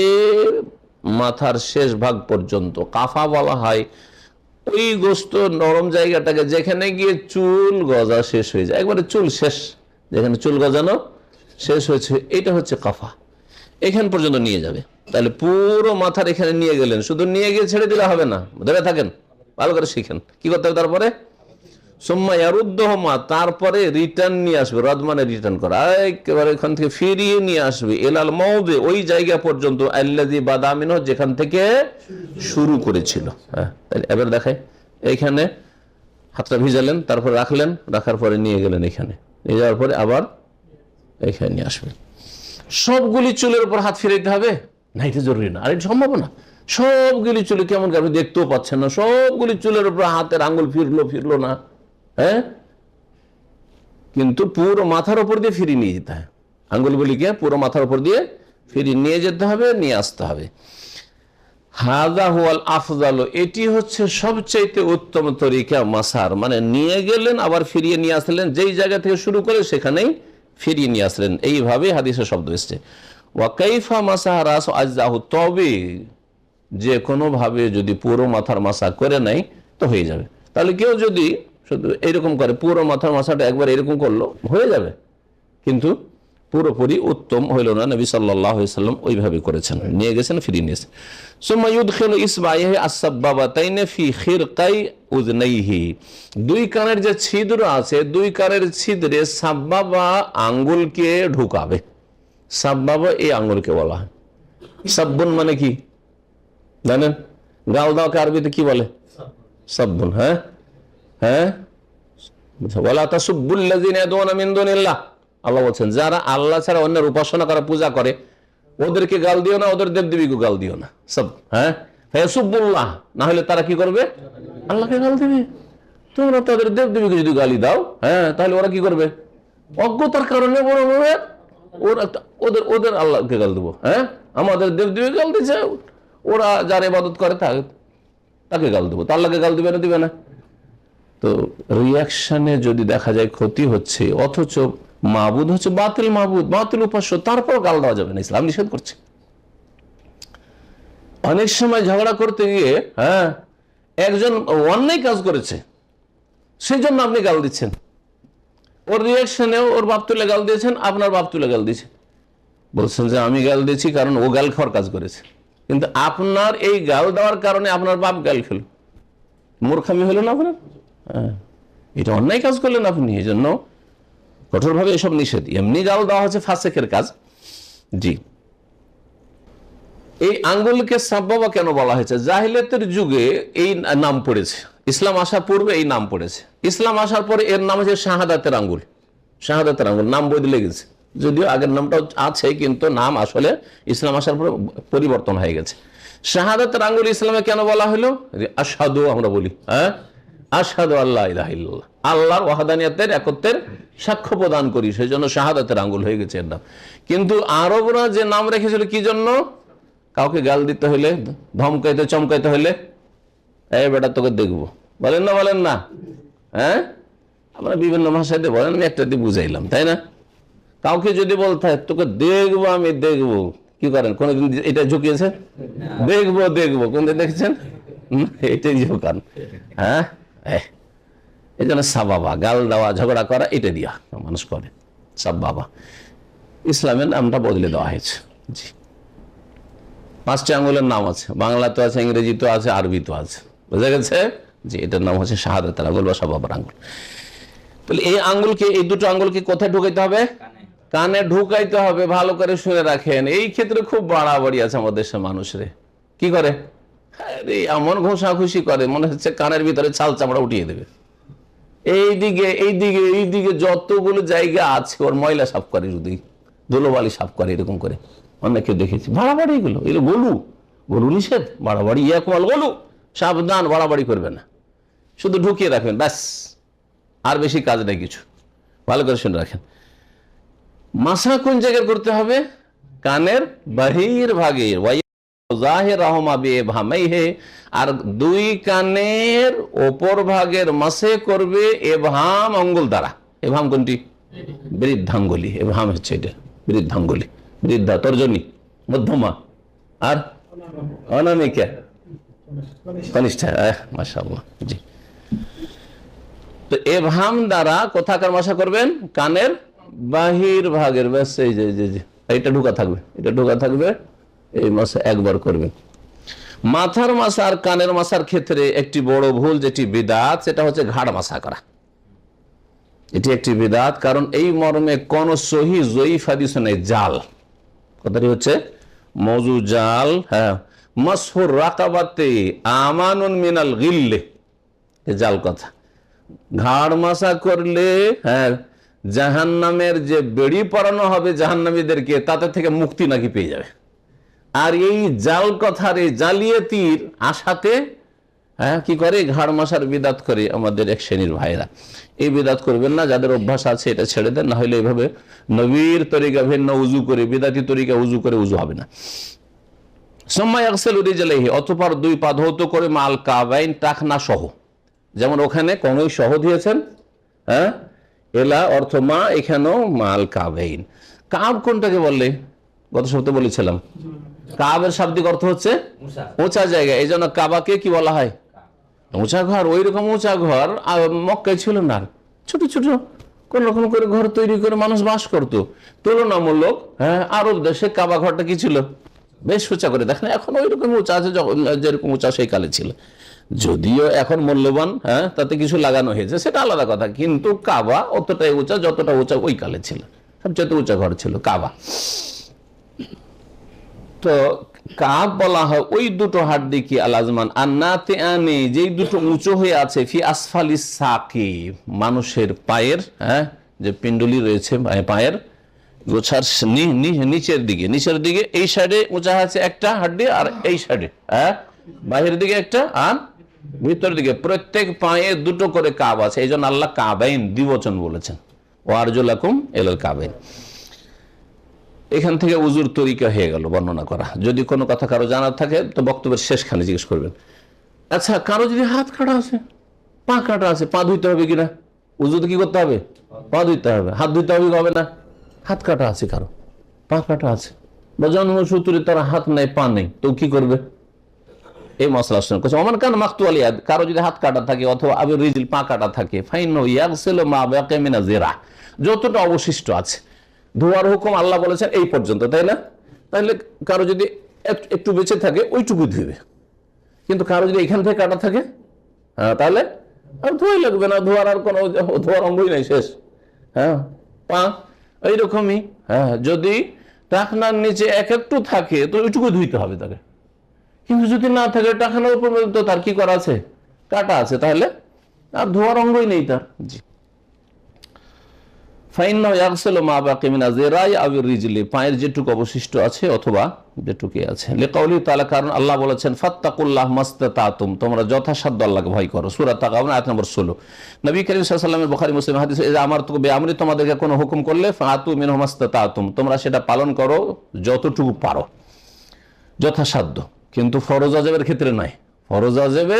মাথার শেষ ভাগ পর্যন্ত। কাফা বলা হয় ওই গোস্ত নরম জায়গাটাকে যেখানে গিয়ে চুল গজা শেষ হয়ে যায়, একবারে চুল শেষ, যেখানে চুল গজানো শেষ হয়েছে, এটা হচ্ছে কাফা। এখান পর্যন্ত নিয়ে যাবে। তাহলে পুরো মাথার এখানে নিয়ে গেলেন, শুধু নিয়ে গিয়ে ছেড়ে দিলে হবে না, ধরে থাকেন, ভালো করে শিখেন কি করতে হবে। তারপরে সুম্মা ইয়ারুদ্দুহুমা, তারপরে রিটার্ন নিয়ে আসবে, রদ মানে রিটার্ন করা, একেবারে এখান থেকে ফিরিয়ে নিয়ে আসবে, এলাল মাউদি, ওই জায়গা পর্যন্ত, আল্লাযী বাদা মিনহু, যেখান থেকে শুরু করেছিল। হ্যাঁ, তাহলে এবার দেখাই, এইখানে হাতটা ভিজালেন, তারপর রাখলেন, রাখার পরে নিয়ে গেলেন, এখানে নিয়ে যাওয়ার পরে আবার এখানে নিয়ে আসবেন। সবগুলি চুলের উপর হাত ফিরাইতে হবে না, এটা জরুরি না, আর এটা সম্ভব না। সবগুলি চুলে কেমন আপনি দেখতেও পাচ্ছেন না, সবগুলি চুলের উপর হাতের আঙ্গুল ফিরলো না, হ্যাঁ, কিন্তু পুরো মাথার উপর দিয়ে ফিরিয়ে নিয়ে যেতে হয়, আঙ্গুলগুলিকে পুরো মাথার উপর দিয়ে ফিরিয়ে নিয়ে যেতে হবে, নিয়ে আসতে হবে। হাযা হুয়াল আফযাল, এটি হচ্ছে সবচেয়ে উত্তম তরিকা মাসার, মানে নিয়ে গেলেন আবার ফিরিয়ে নিয়ে আসলেন, যেই জায়গা থেকে শুরু করে সেখানেই ফিরিয়ে নিয়ে আসলেন, এইভাবে হাদিসের শব্দ এসছে। ওয়া কাইফা মাসাহা রাস আজজাহু, তবে যে কোনো ভাবে যদি পুরো মাথার মাসা করে নেয় তো হয়ে যাবে। তাহলে কেউ যদি শুধু এরকম করে, পুরো মাথার মাসাটা একবার এরকম করলো, হয়ে যাবে, কিন্তু পুরোপুরি উত্তম হইল না। নবী সাল্লাল্লাহু আলাইহি সাল্লাম ওইভাবে করেছেন, নিয়ে গেছেন, ফিরিয়ে নিয়েছেন। সুম্মা ইউদখিলু ইসবাইহি আস-সাব্বাবাতাইনি ফি খিরকাই উযনাইহি, 2 কানের যে ছিদ্র আছে, 2 কানের ছিদ্রে সাব্বাবা আঙ্গুলকে ঢুকাবে। সাব্বাবা এই আঙ্গুলকে বলা হয়। সাব্বুন মানে কি জানেন? গাল দাওকে আরবিতে কি বলে? সাব্বুন। হ্যাঁ হ্যাঁ, ওয়ালা তাসুব্বুল্লাযিনা ইয়াদউনা মিন দুনিল্লাহ, আল্লাহ বলছেন যারা আল্লাহ ছাড়া অন্যের উপাসনা করে, পূজা করে, ওদেরকে গাল দিও না, ওদের দেবদেবীকে গাল দিও না। সব হ্যাঁ, ফায়াসুব্বুল্লাহ, না হলে তারা কি করবে? আল্লাহকে গাল দিবে। তোমরা তাদের দেবদেবীকে যদি গালি দাও, হ্যাঁ, তাহলে ওরা কি করবে? অজ্ঞতার কারণে ওরা ওদের আল্লাহকে গাল দেবো। হ্যাঁ, আমাদের দেবদেবীকে গাল দিচ্ছে, ওরা যার ইবাদত করে তাকে গাল দেবো, তা আল্লাহকে গাল দিবে না? দিবে না। তো রিয়াকশনে যদি দেখা যায় ক্ষতি হচ্ছে, অথচ মাবুদ হচ্ছে বাতিল মাবুদ, বাতিল উপাস্য, তারপর গাল দেওয়া যাবে না, ইসলাম নিষেধ করছে। অনেক সময় ঝগড়া করতে গিয়ে, হ্যাঁ, একজন অন্যায় কাজ করেছে, সেই জন্য আপনি গাল দিচ্ছেন, ওর রিয়াকশনে ওর বাপ তুলে গাল দিয়েছেন, আপনার বাপ তুলে গাল দিয়েছে, বলছেন যে আমি গাল দিয়েছি কারণ ও গাল খাওয়ার কাজ করেছে, কিন্তু আপনার এই গাল দেওয়ার কারণে আপনার বাপ গাল খেল, মূর্খামি হলো না আপনার? হ্যাঁ, এটা অন্যায় কাজ করলেন আপনি, এই জন্য কঠোরভাবে এসব নিষেধ। এমনি গাল দেওয়া হচ্ছে ফাসেকের কাজ। জি, এই আঙ্গুলকে সাব্বাবা কেন বলা হয়েছে? জাহিলিয়াতের যুগে এই নাম পড়েছে, ইসলাম আসার পূর্বে এই নাম পড়েছে, ইসলাম আসার পরে এর নাম হচ্ছে শাহাদাতের আঙ্গুল। শাহাদাতের আঙ্গুল নাম বদলে গেছে, যদিও আগের নামটাও আছে, কিন্তু নাম আসলে ইসলাম আসার পরে পরিবর্তন হয়ে গেছে। শাহাদাতের আঙ্গুল ইসলামে কেন বলা হলো? আশহাদু, আমরা বলি, হ্যাঁ, আশহাদু আল্লা ইলাহা ইল্লাল্লাহ, আল্লাহর ওয়াহদানিয়তের, একত্বের সাক্ষ্য প্রদান করি, সেই জন্য শাহাদাতের আঙ্গুল হয়ে গেছে এর নাম। কিন্তু আরবরা যে নাম রেখেছিল কি জন্য? কাউকে গাল দিতে হলে, ধমকাইতে চমকাইতে হলে, এই বেটা তোকে দেখবো, বলেন না? বলেন না? হ্যাঁ, আমরা বিভিন্ন ভাষায় বলেন, আমি একটা দিয়ে বুঝাইলাম, তাই না? কাউকে যদি বলতে হয় তোকে দেখবো, আমি দেখবো, কি করেন? কোনদিন এটা ঝুঁকিয়েছে? দেখবো দেখবো, কোনদিন দেখেছেন? এটাই ঝুঁকান। হ্যাঁ, এই জন্য সাবাবা, গাল দেওয়া, ঝগড়া করা, এটা দিয়া মানুষ করে, সাবাবা। ইসলামের নামটা বদলে দেওয়া হয়েছে। জি, 5টি আঙ্গুলের নাম আছে, বাংলা তো আছে, ইংরেজি তো আছে, আরবি তো আছে, বুঝা গেছে? যে এটার নাম হচ্ছে শাহাদাতের আঙ্গুল বা সাবাবার আঙ্গুল। তো তাহলে এই আঙ্গুলকে, এই দুটো আঙ্গুলকে কোথায় ঢুকাইতে হবে? কানে ঢুকাইতে হবে। ভালো করে শুনে রাখেন, এই ক্ষেত্রে খুব বাড়াবাড়ি আছে আমাদের দেশের মানুষরে। কি করে? এমন ঘষাঘষি করে মনে হচ্ছে কানের ভিতরে ছাল চামড়া উঠিয়ে দেবে। এইদিকে এইদিকে এইদিকে যতগুলো জায়গা আছে ওর ময়লা সাফ করে, যদি ধুলোবালি সাফ করে, এরকম করে অনেকে দেখেছি। বাড়াবাড়ি এগুলো, এগুলো গলু গলু নিষেধ, বাড়াবাড়ি ইয়াকমাল গলু, সাবধান, বাড়াবাড়ি করবে না, শুধু ঢুকিয়ে রাখবেন ব্যাস, আর বেশি কাজ নেই কিছু। ভালো করে শুনে রাখেন। মাসা কোন জায়গায় করতে হবে? কানের বাহির ভাগে, আর দুই কানের ওপর ভাগের মাসে করবে এভাম আঙ্গুল দ্বারা। এভাম কোনটি? বৃদ্ধাঙ্গুলি। এভাম হচ্ছে এটা বৃদ্ধাঙ্গুলি, বৃদ্ধা, তর্জনী, মধ্যমা আর অনামিকা, কনিষ্ঠা। মাশাআল্লাহ, জি। তো এভাম দ্বারা কোথাকার মাসা করবেন? কানের বাহির ভাগের, ব্যাস এই যে এটা ঢোকা থাকবে, এটা ঢোকা থাকবে, এই মাসা একবার করবেন। মাথার মাসা আর কানের মাসার ক্ষেত্রে একটি বড় ভুল, যেটি বিদাত, সেটা হচ্ছে ঘাড় মাসা করা। এটি একটি বিদাত, কারণ এই মর্মে কোন সহি জয়ীফ হাদিস নেই। জাল কথাটি হচ্ছে মওযু জাল। হ্যাঁ, মাসহুর রাকাবাতে আমানুন মিনাল গিল্লে, জাল কথা। ঘাড় মাসা করলে হ্যাঁ জাহান্নামের যে বেড়ি পরানো হবে জাহান্নামীদেরকে, তাতে থেকে মুক্তি নাকি পেয়ে যাবে। আর এই জাল কথার, এই জালিয়াতির আশাতে হ্যাঁ কি করে? ঘাড় মাসার বিদাত করে আমাদের এক শ্রেণীর ভাইরা। এই বিদাত করবেন না, যাদের অভ্যাস আছে এটা ছেড়ে দেন, না হলে এইভাবে নবীর তরিকা ভিন্ন উজু করে, বিদাতি তরিকা উজু করে উজু হবে না। অতঃপর দুই পা ধৌত করে মাল কাবাইন, টাকনা সহ, যেমন ওখানে কোনই সহ দিয়েছেন, হ্যাঁ এলা অর্থ মা, এখানেও মাল কাবাইন। কাব কোনটাকে বললে? গত সপ্তাহে বলেছিলাম, কাবের শাব্দিক অর্থ হচ্ছে উঁচা জায়গা। এই জন্য কাবাকে কি বলা হয়? উঁচা ঘর। ওই রকম উঁচা ঘর মক্কায় ছিল না, ছোট ছোট কোন রকম করে ঘর তৈরি করে মানুষ বাস করতো। তুলনামূলক হ্যাঁ আরব দেশে কাবা ঘরটা কি ছিল? বেশ উঁচা করে। দেখেন এখন ওই রকম উঁচা আছে যেরকম উঁচা সেই কালে ছিল। যদিও এখন মূল্যবান, হ্যাঁ তাতে কিছু লাগানো হয়েছে, সেটা আলাদা কথা, কিন্তু কাবা অতটাই উঁচা যতটা উঁচা ওই কালে ছিল। সবচেয়ে উঁচা ঘর ছিল কাবা। তো কাব বলা হয় ওই দুটো হাড্ডি কি আলাজমান আন্নাতে আনে, যেই দুটো উঁচু হয়ে আছে, ফি আসফালি সাকি, মানুষের পায়ের, হ্যাঁ যে পিণ্ডলি রয়েছে পায়ের গোছার নিচের দিকে, এই সাইডে উঁচা আছে একটা হাড্ডি, আর এই সাইডে হ্যাঁ বাহিরের দিকে একটা, আর ভিতরের দিকে প্রত্যেক পায়ে দুটো করে কাব আছে। এই জন্য আল্লাহ কাবাইন দ্বিবচন বলেছেন, ও আরজুলাকুম ইলাল কাবাইন। এখান থেকে উজুর তরিকা হয়ে গেল বর্ণনা করা। যদি কোনো কথা কারো জানার থাকে তো বক্তব্যের শেষখানে জিজ্ঞেস করবেন। আচ্ছা, কারো যদি হাত কাটা আছে, পা কাটা আছে, পা ধুইতে হবে কিনা? উজুতে কি করতে হবে? পা ধুইতে হবে। হাত ধুইতে হবে না? হাত কাটা আছে কারো, পা কাটা আছে, বা জন্মসূত্রে তার হাত নেই পা নেই, তো কি করবে? এই মশলা শুনে ওমান কান মাকতু আলিয়াদ, কারো যদি হাত কাটা থাকে অথবা আবির রিজিল পা কাটা থাকে, ফাইন ইয়াগসিলু মা বাকিয়া মিনা জিরা, যতটা অবশিষ্ট আছে। ধোয়ার হুকুম আল্লাহ বলেছেন এই পর্যন্ত, তাই না? তাহলে কারো যদি একটু বেঁচে থাকে ওইটুকু ধুবে, কিন্তু কারো যদি এখান থেকে কাটা থাকে তাহলে আর ধোয়াই লাগবে না, ধোয়ার আর কোনো ধোয়ার অঙ্গই নাই, শেষ। হ্যাঁ পা এইরকমই, হ্যাঁ যদি টাকনার নিচে একটু থাকে তো ওইটুকু ধুইতে হবে তাকে, কিন্তু যদি না থাকে টাকনার উপর তো তার কি করা আছে? কাটা আছে, তাহলে আর ধোয়ার অঙ্গই নেই তার। জি, পায়ের যেটুকু অবশিষ্ট আছে অথবা যেটুকু আছে, কারণ আল্লাহ বলেছেন ফাত্তাকুল্লাহ মাস্তাতাতুম, তোমরা যথাসাধ্য আল্লাহকে ভয় করো। সূরা তাগাবুন আয়াত নম্বর 16। নবী করিম সাল্লাল্লাহু আলাইহি ওয়াসাল্লামের বুখারী মুসলিম হাদিস, আমার তো আমি তোমাদেরকে কোনো হুকুম করলে ফাতু মিনহু মাস্তাতাতুম, তোমরা সেটা পালন করো যতটুকু পারো, যথাসাধ্য। কিন্তু ফরজ ওয়াজিবের ক্ষেত্রে নাই, ফরজ ওয়াজিবে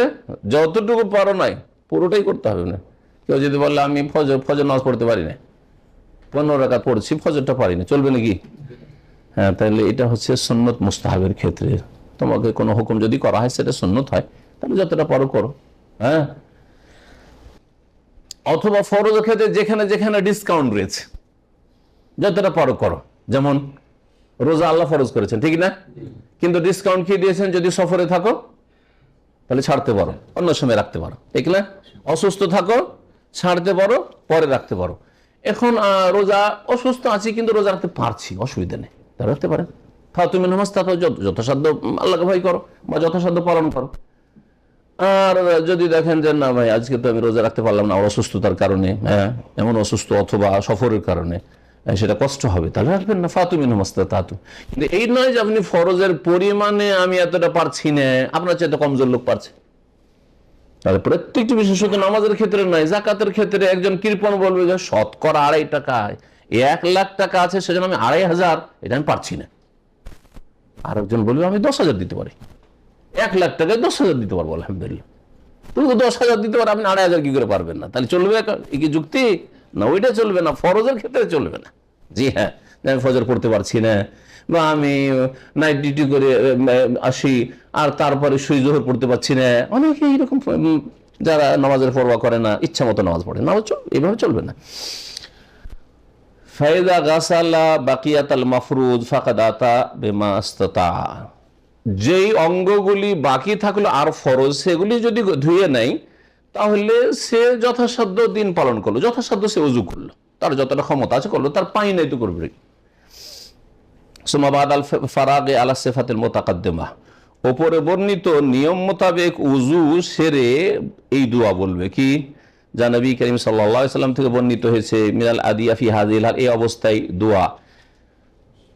যতটুকু পারো নাই, পুরোটাই করতে হবে না। কেউ যদি বলে আমি ফজর নামাজ পড়তে পারি না, 15 রাকাত পড়ছি, ফজরটা পারিনি, চলবে নাকি? হ্যাঁ, তাহলে এটা হচ্ছে সুন্নত মুস্তাহাবের ক্ষেত্রে। তোমাকে কোনো হুকুম যদি করা হয় সেটা সুন্নত হয়, তাহলে যতটা পারো করো। হ্যাঁ, অথবা ফরজের ক্ষেত্রে যেখানে যেখানে ডিসকাউন্ট রয়েছে যতটা পারো করো। যেমন রোজা আল্লাহ ফরজ করেছেন, ঠিক না? কিন্তু ডিসকাউন্ট কি দিয়েছেন? যদি সফরে থাকো তাহলে ছাড়তে পারো, অন্য সময় রাখতে পারো, ঠিক না? অসুস্থ থাকো ছাড়তে পারো, পরে রাখতে পারো। এখন রোজা অসুস্থ আছি কিন্তু রোজা রাখতে পারছি, অসুবিধা নেই, তা রাখতে পারেন। তুমি নামাজ তা যথাসাধ্য আল্লাহকে ভয় করো বা যথাসাধ্য পালন করো। আর যদি দেখেন যে না ভাই আজকে তো আমি রোজা রাখতে পারলাম না অসুস্থতার কারণে, এমন অসুস্থ অথবা সফরের কারণে সেটা কষ্ট হবে, তাহলে রাখবেন না। ফাতুমিন মাস্তা তাতু। কিন্তু এই নয় যে আপনি ফরজের পরিমাণে আমি এতটা পারছি না, আপনার চাইতে কমজোর লোক পারছে। তাহলে প্রত্যেকটি বিশেষত নামাজের ক্ষেত্রে নয়, জাকাতের ক্ষেত্রে একজন কৃপণ বলবে যে শতকরা 2.5 টাকায় 1 লাখ টাকা আছে, সেজন্য আমি 2,500 এটা আমি পারছি না। আর একজন বলবে আমি 10,000 দিতে পারি, 1 লাখ টাকায় 10,000 দিতে পারবো আলহামদুলিল্লাহ। তুমি 10,000 দিতে পারো, আপনি 2,500 কি করে পারবেন না? তাহলে চলবে কি যুক্তি? না, ওইটা চলবে না, ফরজের ক্ষেত্রে চলবে না। জি হ্যাঁ, আমি ফজর পড়তে পারছি না বা আমি নাইট ডিউটি করে আসি আর তারপরে সুই জোহর পড়তে পারছি না, অনেকে এইরকম যারা নামাজের পরোয়া করে না, ইচ্ছা মতো নামাজ পড়ে, নামাজ এইভাবে চলবে না। ফায়দা গাসালা বাকিয়াতাল মাফরুজ ফাকাদ আতা বিমা ইসতাতা। যেই অঙ্গগুলি বাকি থাকলো আর ফরজ, সেগুলি যদি ধুয়ে নেয় তাহলে সে যথাসাধ্য দিন পালন করলো, যথাসাধ্য সে ওযু করলো, তার যতটা ক্ষমতা আছে করলো, তার পানি নাই তো করবে। সুম্মা বাদাল ফারাগে আলা সিফাতিল মুতাকাদ্দিমা, ওপরে বর্ণিত নিয়ম মোতাবেক উযু সেরে এই দোয়া বলবে কি, যা নবী করিম সাল্লাল্লাহু আলাইহি ওয়াসাল্লাম থেকে বর্ণিত হয়েছে, মিনাল আদিয়া ফি হাযিহিল হাল, এই অবস্থায় দোয়া।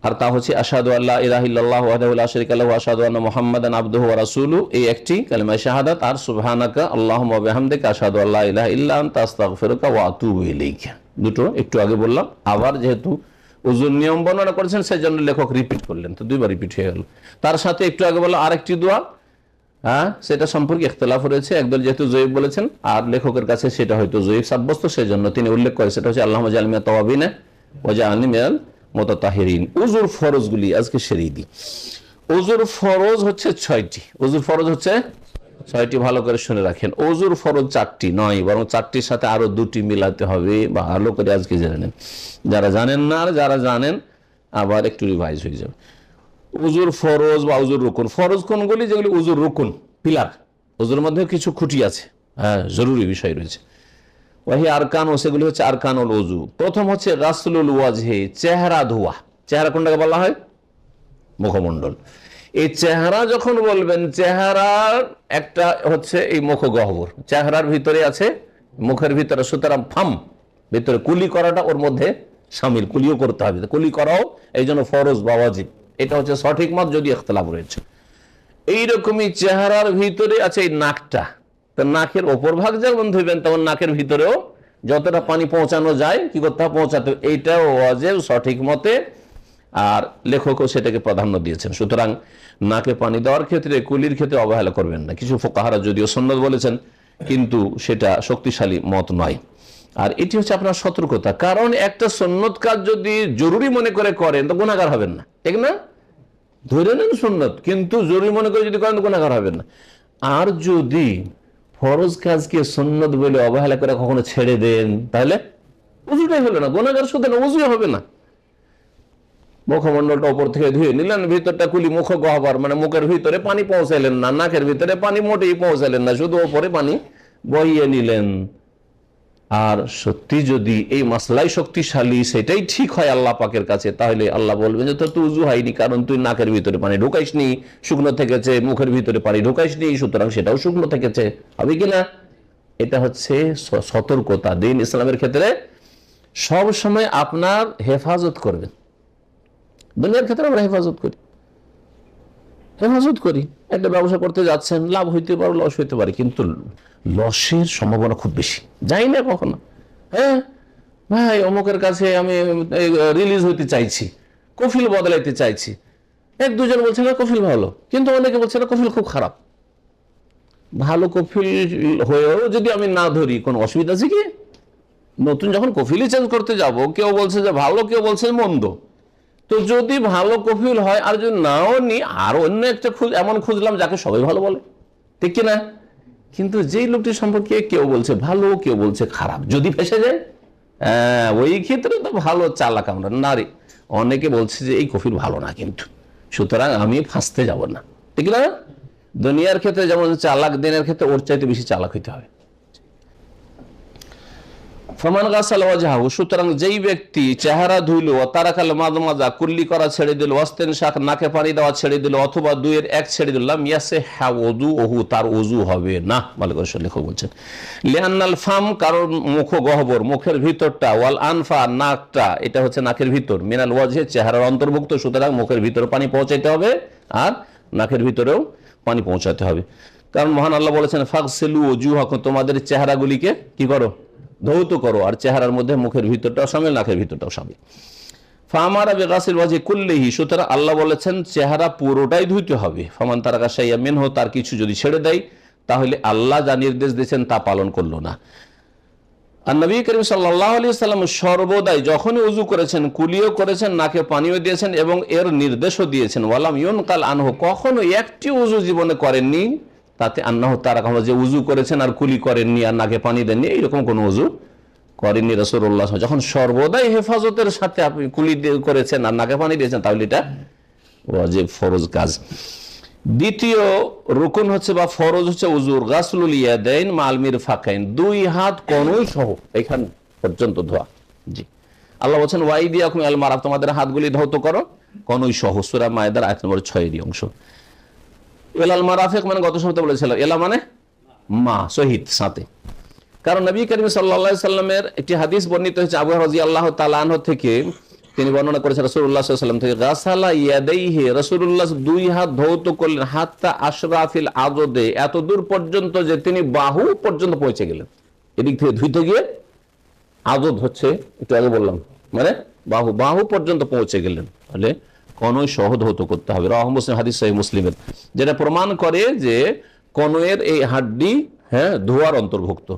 আর তা হচ্ছে আশহাদু আল্লা ইলাহা ইল্লাল্লাহু ওয়াহদাহু লা শারীকা লাহু ওয়া আশহাদু আন্না মুহাম্মাদান আবদুহু ওয়া রাসূলুহু, এই একটি কালিমা শাহাদাত। আর সুবহানাকা আল্লাহুম্মা ওয়া বিহামদিকা আশহাদু আল্লা ইলাহা ইল্লা আনতা আস্তাগফিরুকা ওয়া আতুবু ইলাইকা। দুটো একটু আগে বললাম, আবার যেহেতু ওযুর নিয়ম বর্ণনা করেছেন সেজন্য লেখক রিপিট করলেন, তো দুইবার রিপিট হয়ে গেল। তার সাথে একটু আগে বললাম আরেকটি দোয়া, সেটা সম্পর্কে ইখতিলাফ রয়েছে, একদল যেহেতু জয়ীফ বলেছেন আর লেখকের কাছে সেটা হয়তো জয়ীফ সাব্যস্ত, সেজন্য তিনি উল্লেখ করেন, সেটা হচ্ছে আল্লাহুম্মা জাআলনি মিনাত তাওয়াবিন ওয়া জাআলনি মিনাল মুতাতাহহিরিন। ওযুর ফরজগুলি আজকে সেরেই দিই। ওযুর ফরজ হচ্ছে 6টি, ওযুর ফরজ হচ্ছে 6টি, ভালো করে শুনে রাখেন। ওযুর ফরজ 4টি নয়, বরং 4টির সাথে আরো 2টি মিলাতে হবে, ভালো করে আজকে জেনে নেন, যারা জানেন না আর যারা জানেন আবার একটু রিভাইজ হয়ে যাবে। উজুর ফরজ বা উজুর রুকুন, ফরজ কোনগুলি? যেগুলি উজুর রুকুন, পিলার, উজুর মধ্যে কিছু খুঁটি আছে, জরুরি বিষয় রয়েছে। ওয়াহি আরকান, ও সেগুলি হচ্ছে আরকানুল উযু। প্রথম হচ্ছে গাসলুল ওয়াজহি, চেহারা ধোয়া। চেহারা কোনটাকে বলা হয়? মুখমণ্ডল। এই চেহারা যখন বলবেন, চেহারার একটা হচ্ছে এই মুখগহ্বর, চেহারার ভিতরে আছে, মুখের ভিতরে, সুতরাং ফাম ভিতরে কুলি করাটা ওর মধ্যে শামিল, কুলিও করতে হবে, কুলি করাও এই জন্য ফরজ বা ওয়াজিব। এটা হচ্ছে সঠিক মত, যদি ইখতিলাফ রয়েছে। এইরকমই চেহারার ভিতরে আছে এই নাকটা, তো নাকের ওপর ভাগ যেমন ধুইবেন তেমন নাকের ভিতরেও যতটা পানি পৌঁছানো যায় কি করতে হবে? পৌঁছাতে। এইটাও ওয়াজিব সঠিক মতে, আর লেখকও সেটাকে প্রাধান্য দিয়েছেন। সুতরাং নাকে পানি দেওয়ার ক্ষেত্রে, কুলির ক্ষেত্রে অবহেলা করবেন না। কিছু ফুকাহারা যদিও সুন্নাত বলেছেন, কিন্তু সেটা শক্তিশালী মত নয়। আর এটি হচ্ছে আপনার সতর্কতা, কারণ একটা সুন্নত কাজ যদি জরুরি মনে করে করেন তো গুনাহগার হবেন না, ঠিক না? ধরে নেন সুন্নত, কিন্তু জরুরি মনে করে যদি করেন তো গুনাহগার হবেন না। আর যদি ফরজ কাজকে সুন্নত বলে অবহেলা করে কখনো ছেড়ে দেন, তাহলে উযুটাই হলো না, গুনাহগার শুধু না, উযু হবে না। মুখমণ্ডলটা উপর থেকে ধুয়ে নিলেন, ভিতরটা কুলি, মুখ গহ্বর মানে মুখের ভিতরে পানি পৌঁছাইলেন না, নাকের ভিতরে পানি মোটেই পৌঁছাইলেন না, শুধু ওপরে পানি বহিয়ে নিলেন। আর সত্যি যদি এই মাসলাই শক্তিশালী, সেটাই ঠিক হয় আল্লাহ পাকের কাছে, তাহলে আল্লাহ বলবেন যে তোর তো উযু হয়নি, কারণ তুই নাকের ভিতরে পানি ঢুকাইসনি, শুকনো থেকেছে, মুখের ভিতরে পানি ঢুকাইসনি, সুতরাং সেটাও শুকনো থেকেছে, হবে কিনা? এটা হচ্ছে সতর্কতা। দ্বীন ইসলামের ক্ষেত্রে সব সময় আপনার হেফাজত করবেন। দুনিয়ার ক্ষেত্রে আমরা হেফাজত করি, একটা ব্যবসা করতে যাচ্ছেন, লাভ হইতে পারে, লস হইতে পারে, কিন্তু লসের সম্ভাবনা খুব বেশি, যাই না কখনো। হ্যাঁ ভাই, অমুকের কাছে আমি রিলিজ হইতে চাইছি, কফিল বদলাইতে চাইছি, 1-2 জন বলছে না কফিল ভালো, কিন্তু অনেকে বলছে না কফিল খুব খারাপ। ভালো কফিল হয়েও যদি আমি না ধরি, কোনো অসুবিধা আছে কি? নতুন যখন কফিলই চেঞ্জ করতে যাব, কেউ বলছে যে ভালো, কেউ বলছে মন্দ, তো যদি ভালো কফিল হয় আর যদি নাও নি, আর অন্য একটা এমন খুঁজলাম যাকে সবাই ভালো বলে, ঠিক কিনা? কিন্তু যেই লোকটি সম্পর্কে কেউ বলছে ভালো, কেউ বলছে খারাপ, যদি ফেসে যায়, ওই ক্ষেত্রে তো ভালো চালাক আমরা নারী, অনেকে বলছে যে এই কফিল ভালো না, কিন্তু সুতরাং আমি ফাঁসতে যাব না, ঠিক না? দুনিয়ার ক্ষেত্রে যেমন চালাক, দিনের ক্ষেত্রে ওর চাইতে বেশি চালাক হইতে হবে। ফমান গাসাল ওয়াজহাহু, সুতরাং যেই ব্যক্তি চেহারা ধুইল, তারাকাল মাদমাজা, কুল্লি করা ছেড়ে দিল, ওয়াস্তেন শাক, নাকে পানি দেওয়া ছেড়ে দিল, অথবা দুইয়ের এক ছেড়ে দিলাম, ইয়াসিহু ওযুহু, তার ওযু হবে না। মালিক রাসূল লেখক বলছেন লিআন্নাল ফাম, কারণ মুখ গহ্বর, মুখের ভিতরটা, ওয়াল আনফা, নাকটা, এটা হচ্ছে নাকের ভিতর, মিনাল ওয়াজহে, চেহারার অন্তর্ভুক্ত, সুতরাং মুখের ভিতরে পানি পৌঁছাইতে হবে আর নাকের ভিতরেও পানি পৌঁছাতে হবে। কারণ মহান আল্লাহ বলেছেন ফাগসিলু ওজুহাকুম, তোমাদের চেহারাগুলিকে কি করো, ধৌত করো, আর চেহারার মধ্যে মুখের ভিতরটাও শামিল, নাকের ভিতরটাও শামিল। ফামারা বিগাসিল ওয়াজহি কুল্লিহি, সুতরাং আল্লাহ বলেছেন চেহারা পুরোটাই ধুইতে হবে। ফামান তারাকা শাইআম মিনহু, তার কিছু যদি ছেড়ে দেয় তাহলে আল্লাহ যা নির্দেশ দিয়েছেন তা পালন করলো না। আর নবী করিম সাল্লাল্লাহু আলাইহি ওয়াসাল্লাম সর্বদাই যখনই উযু করেছেন, কুলিও করেছেন, নাকে পানিও দিয়েছেন এবং এর নির্দেশও দিয়েছেন। ওয়ালাম ইউনকাল আনহু, কখনো একটি উযু জীবনে করেননি তাতে আন্নাহু তারাকা, যে উযু করেছেন আর কুলি করেননি আর নাকে পানি দেননি, এইরকম কোনো উযু করেননি রাসূলুল্লাহ। যখন সর্বদাই হেফাজতের সাথে আপনি কুলি করেছেন আর নাকে পানি দিয়েছেন তাহলে এটা ওয়াজিব, ফরজ কাজ। দ্বিতীয় রুকুন হচ্ছে বা ফরজ হচ্ছে উযুর গাসলুল ইয়াদাইন মাল মিরফাকাইন, দুই হাত কনুই সহ এখান পর্যন্ত ধোয়া। জি, আল্লাহ বলেন ওয়াইদিয়াকুম ইলাল মারাফিক, তোমাদের হাতগুলি ধৌত করো কনুই সহ, সূরা মায়েদার আয়াত নম্বর 6 এর অংশ। ইলাল মারাফিক মানে গত সপ্তাহে বলেছিলাম, এলা মানে মা, শহীদ সাথে। কারণ নবী করিম সাল্লাল্লাহু আলাইহি সাল্লামের একটি হাদিস বর্ণিত হয়েছে আবু হুরায়রা রাদিয়াল্লাহু তাআলা আনহু থেকে, তিনি বর্ণনা করেছেন রাসূলুল্লাহ সাল্লাল্লাহু আলাইহি ওয়াসাল্লাম থেকে, গাসালা ইয়াদাইহি, রাসূলুল্লাহ দুই হাত ধৌত করলেন, হাত্তা আশরাফিল আযদে, এত দূর পর্যন্ত যে তিনি বাহু পর্যন্ত পৌঁছে গেলেন। এদিক থেকে ধুইতে গিয়ে, আযদ হচ্ছে একটু আগে বললাম মানে বাহু পর্যন্ত পৌঁছে গেলেন, তাহলে কনুই সহ ধৌত করতে হবে। রাওয়াহু মুসলিম, হাদিস সহিহ মুসলিমের, যেটা প্রমাণ করে যে কনুয়ের এই হাড্ডি ধোয়ার অন্তর্ভুক্ত।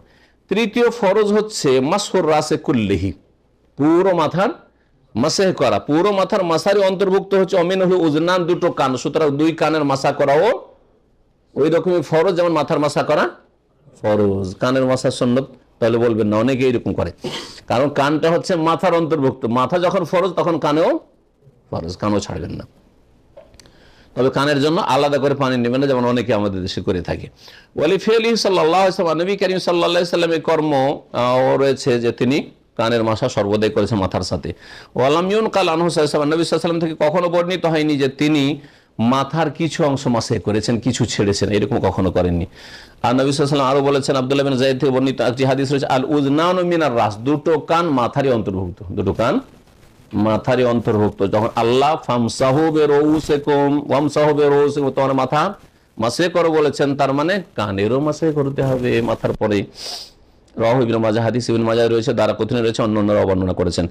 তৃতীয় ফরজ হচ্ছে মাসহুর রাসে কুল্লিহি, পুরো মাথার মাসহ করা, পুরো মাথার মাসারই অন্তর্ভুক্ত হচ্ছে অমিনহু উজনান, দুটো কান, সুতরাং দুই কানের মাসা করাও ওই রকমই ফরজ যেমন মাথার মাসা করা ফরজ। কানের মাসা সুন্নাত তাহলে বলবেন না, অনেকে এরকম করে, কারণ কানটা হচ্ছে মাথার অন্তর্ভুক্ত, মাথা যখন ফরজ তখন কানেও ফরজ, কানও ছাড়বেন না। তবে কানের জন্য আলাদা করে পানি নেবেন না, যেমন অনেকে আমাদের দেশে করে থাকে। ওয়ালি ফিআলিহি সাল্লাল্লাহু আলাইহি ওয়াসাল্লাম, নবী করিম সাল্লাল্লাহু আলাইহি ওয়াসাল্লামের কর্ম রয়েছে যে তিনি কানের মাসা সর্বদাই করেছেন মাথার সাথে। ওয়ালাম ইউনকাল আনহু সাল্লাল্লাহু আলাইহি ওয়াসাল্লাম, নবী সাল্লাল্লাহু আলাইহি ওয়াসাল্লাম থেকে কখনো বর্ণিত হয়নি যে তিনি মাথার কিছু অংশ মাসে করেছেন, কিছু ছেড়েছেন, এরকম কখনো করেননি। আর নবী সাল্লাল্লাহু আলাইহি ওয়াসাল্লাম আরো বলেছেন, আব্দুল্লাহ বিন যায়েদ থেকে বর্ণিত একটি হাদিস রয়েছে, আল উযনানু মিনার রাস, দুটো কান মাথারই অন্তর্ভুক্ত, দুটো কান মাথারই অন্তর্ভুক্ত। যখন আল্লাহ ফামসাহু বিরউসিকুম ওয়ামসাহু বিরউসিকুম, তোমার মাথা মাসে করো বলেছেন, তার মানে কানেরও মাসে করতে হবে মাথার পরে। রাওয়াহু ইবনে মাজাহ, হাদিস ইবনে মাজাহ রয়েছে, দারাকুতনি রয়েছে, অন্যান্যরা বর্ণনা করেছেন।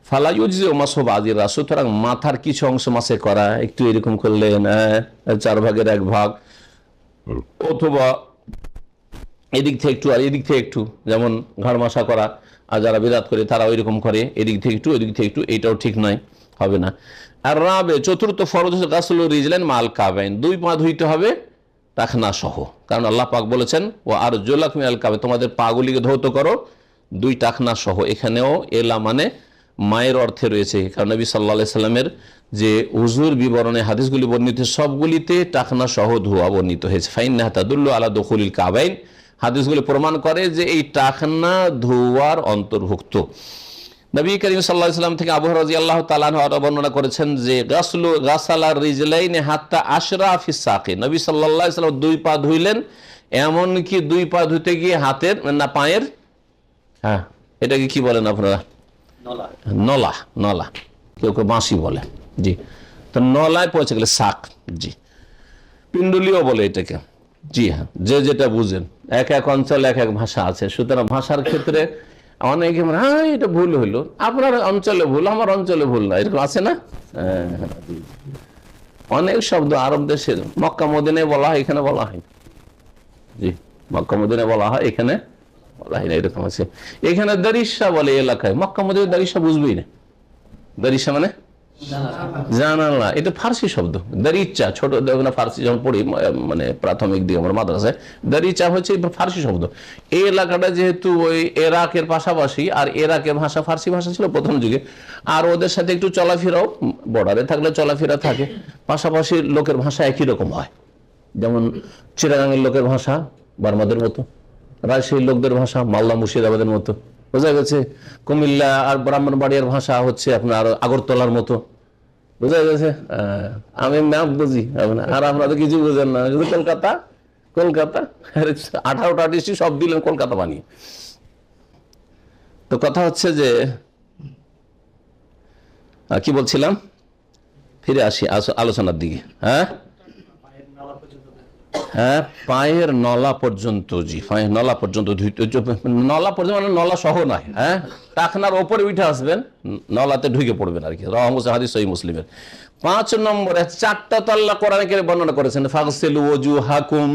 ফালা ইউজিউ মাসহু বাযির রাস, সুতরাং মাথার কিছু অংশ মাসে করা, একটু এরকম করলেন 4 ভাগের 1 ভাগ, অথবা এদিক থেকে একটু আর এদিক থেকে একটু, যেমন ঘাড় মাসা করা, আর যারা বিরাত করে তারা ওই রকম করে, এদিক থেকে একটু ওইদিক থেকে একটু, এইটাও ঠিক নয়, হবে না। আর রাবে, চতুর্থ ফরজ হচ্ছে গাসলুর রিজলাইন মাল কাবাইন, দুই পা ধুইতে হবে টাকনা সহ, কারণ আল্লাহ পাক বলেছেন ও আরজুলাকুম মিনাল কাবাইন, তোমাদের পাগুলিকে ধৌত করো দুই টাকনা সহ। এখানেও এলা মানে মায়ের অর্থে রয়েছে, কারণ নবী সাল্লাল্লাহু আলাইহি সাল্লামের যে উযুর বিবরণে হাদিসগুলি বর্ণিত সবগুলিতে টাকনা সহ ধোয়া বর্ণিত হয়েছে। ফাইন্নাহা তাদুল্লু আলা দুখুলিল কাবাইন, হাদিসগুলি প্রমাণ করে যে এই টাকনা ধোয়ার অন্তর্ভুক্ত। নবী করিম সাল্লাল্লাহু আলাইহি সাল্লাম থেকে আবু হুরায়রা রাদিয়াল্লাহু তাআলা আনহু বর্ণনা করেছেন যে গাসালা রিজলাইনি হাত্তা আশরাফিস সাকি, নবী সাল্লাল্লাহু আলাইহি সাল্লাম দুই পা ধুইলেন, এমন কি দুই পা ধুইতে গিয়ে হাতের না পায়ের, এটাকে কি বলেন আপনারা, নলা, নলা, কেউ কেউ বাঁশি বলে, জি, তো নলায় পৌঁছে গেলে শাক, জি, পিণ্ডুলিও বলে এটাকে, জি হ্যাঁ, যে যেটা বুঝেন, এক এক অঞ্চলে এক এক ভাষা আছে, সুতরাং ভাষার ক্ষেত্রে অনেকে এটা ভুল হইলো, আপনার অঞ্চলে ভুল, আমার অঞ্চলে ভুল না, এরকম আছে না। অনেক শব্দ আরব দেশের, মক্কা মদিনায় বলা হয়, এখানে বলা হয়, জি, মক্কা মদিনায় বলা হয়, এখানে বলা হয় না, এরকম আছে। এখানে দারিসা বলে এলাকায়, মক্কা মদিনায় দারিসা বুঝবেই না। দারিসা মানে জানালা, এটা ফার্সি শব্দ। দারিচা, ছোট ফার্সি যখন পড়ি মানে প্রাথমিক দিকে আমার মাদ্রাসায়, দারিচা হচ্ছে ফার্সি শব্দ। এই এলাকাটা যেহেতু ওই এরাকের পাশাপাশি, আর এরাকের ভাষা ফার্সি ভাষা ছিল প্রথম যুগে, আর ওদের সাথে একটু চলাফেরাও, বর্ডারে থাকলে চলাফেরা থাকে, পাশাপাশি লোকের ভাষা একই রকম হয়। যেমন চিটাগাংয়ের লোকের ভাষা বার্মাদের মতো, রাজশাহীর লোকদের ভাষা মালদা মুর্শিদাবাদের মতো, বোঝা গেছে? কুমিল্লা আর ব্রাহ্মণবাড়িয়ার ভাষা হচ্ছে আপনার আগরতলার মতো, বোঝা গেছে? আমি ম্যাপ বুঝি, আর আপনারা তো কিছু বুঝেন না, শুধু কলকাতা কলকাতা, 18টা ডিস্ট্রিক্ট সব দিলেন কলকাতা বানিয়ে। তো কথা হচ্ছে যে কি বলছিলাম, ফিরে আসি আলোচনার দিকে। হ্যাঁ, পায়ের নলা পর্যন্ত, জি পায়ের নলা পর্যন্ত ধুইতে, নলা পর্যন্ত মানে নলা সহ নয়, হ্যাঁ, টাকনার ওপরে উঠে আসবেন, নলাতে ঢুকে পড়বেন আর কি। হাদিস সহিহ মুসলিমের। 5 নম্বরে 4টা তো আল্লাহ কোরআনে কারীমে বর্ণনা করেছেন, ফাগসিলু ওয়াজুহাকুম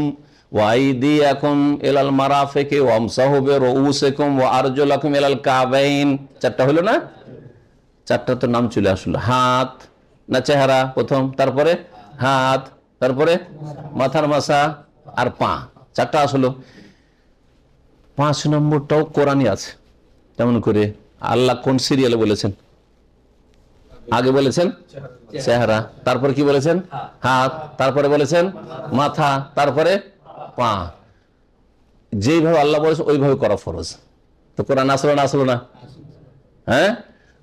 ওয়া আইদিয়াকুম ইলাল মারাফিকি ওয়ামসাহু বিরুউসিকুম ওয়া আরজুলাকুম ইলাল কাবাইন। 4টা হলো না? 4টা তো নাম চলে আসলো। হাত না চেহারা প্রথম, তারপরে হাত, তারপরে মাথার মাসা আর পা, 4টা আসলো। 5 নম্বরটাও কোরআনই আছে। তেমন করে আল্লাহ কোন সিরিয়ালে বলেছেন? আগে বলেছেন চেহারা, তারপরে কি বলেছেন? হাত, তারপরে বলেছেন মাথা, তারপরে পা। যেইভাবে আল্লাহ বলেছে ওইভাবে করা ফরজ। তো কোরআন আসলো না? আসলো না? হ্যাঁ,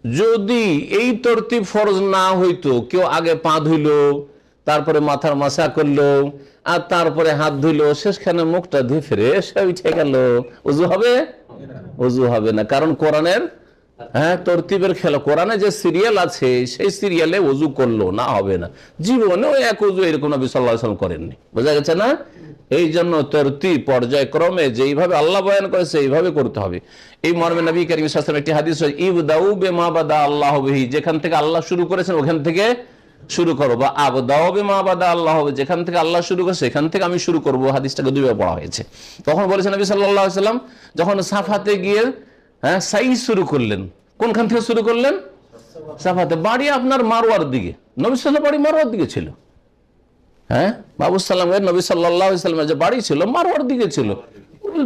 যদি এই তরতিব ফরজ না হইতো, কেউ আগে পা ধুইলো, তারপরে মাথার মাসা করলো, আর তারপরে হাত ধুইলো, শেষখানে মুখটা ধুয়ে ফ্রেশ হয়ে উঠে গেল, ওযু হবে? ওযু হবে না, কারণ কোরআনের তরতিবের খেলা, কোরআনে যে সিরিয়াল আছে সেই সিরিয়ালে ওযু করলো না, হবে না। জীবনে ওই এক ওযু এরকম নবী সাল্লাল্লাহু আলাইহি ওয়াসাল্লাম করেননি, বোঝা গেছে না? এই জন্য তরতিব পর্যায়ক্রমে যেইভাবে আল্লাহ বয়ান করেছে এইভাবে করতে হবে। এই মর্মে নবী কারীম সাল্লাল্লাহু আলাইহি ওয়াসাল্লাম একটি হাদিস, ইবদাউ বিমা বাদা আল্লাহু বিহি, যেখান থেকে আল্লাহ শুরু করেছেন ওখান থেকে শুরু করো, বা আবদাউ বিমা বাদা আল্লাহু, যেখান থেকে আল্লাহ শুরু করেছে সেখান থেকে আমি শুরু করব। হাদিসটাকে দুইবার পড়া হয়েছে। তখন বলেছেন নবী সাল্লাল্লাহু আলাইহি ওয়াসাল্লাম যখন সাফাতে গিয়ে সাই শুরু করলেন, কোনখান থেকে শুরু করলেন? সাফাতে। বাড়ি আপনার মারওয়ার দিকে, নবী সাল্লাল্লাহু আলাইহি ওয়াসাল্লাম বাড়ি মারওয়ার দিকে ছিল। হ্যাঁ, বাবু সাল্লামের, নবী সাল্লাল্লাহু আলাইহি ওয়াসাল্লামের যে বাড়ি ছিল মারওয়ার দিকে ছিল।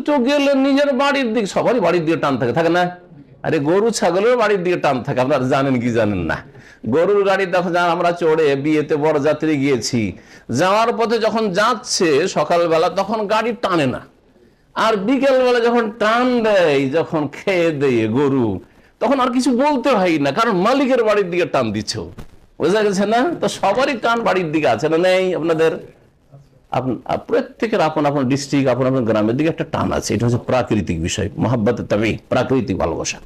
তো গেলেন নিজের বাড়ির দিকে, সবারই বাড়ির দিকে টান থাকে, থাকে না? আরে গরু ছাগলের বাড়ির দিকে টান থাকে, আপনারা জানেন কি জানেন না? গরুর গাড়ি দেখো, আমরা চড়ে বিয়েতে বরযাত্রী গিয়েছি, যাওয়ার পথে যখন যাচ্ছে সকালবেলা তখন গাড়ি টানে না, আর বিকেল বেলা যখন টান দেয়, যখন খেয়ে দেয় গরু, তখন আর কিছু বলতে হয় না, কারণ মালিকের বাড়ির দিকে টান দিচ্ছ, বোঝা গেছে না? তো সবারই টান বাড়ির দিকে আছে না নেই? আপনাদের প্রত্যেকের আপন আপন ডিস্ট্রিক্ট, আপন আপন গ্রামের দিকে একটা টান আছে। এটা হচ্ছে প্রাকৃতিক বিষয়, মহাব্বতে তাবি, প্রাকৃতিক ভালোবাসা।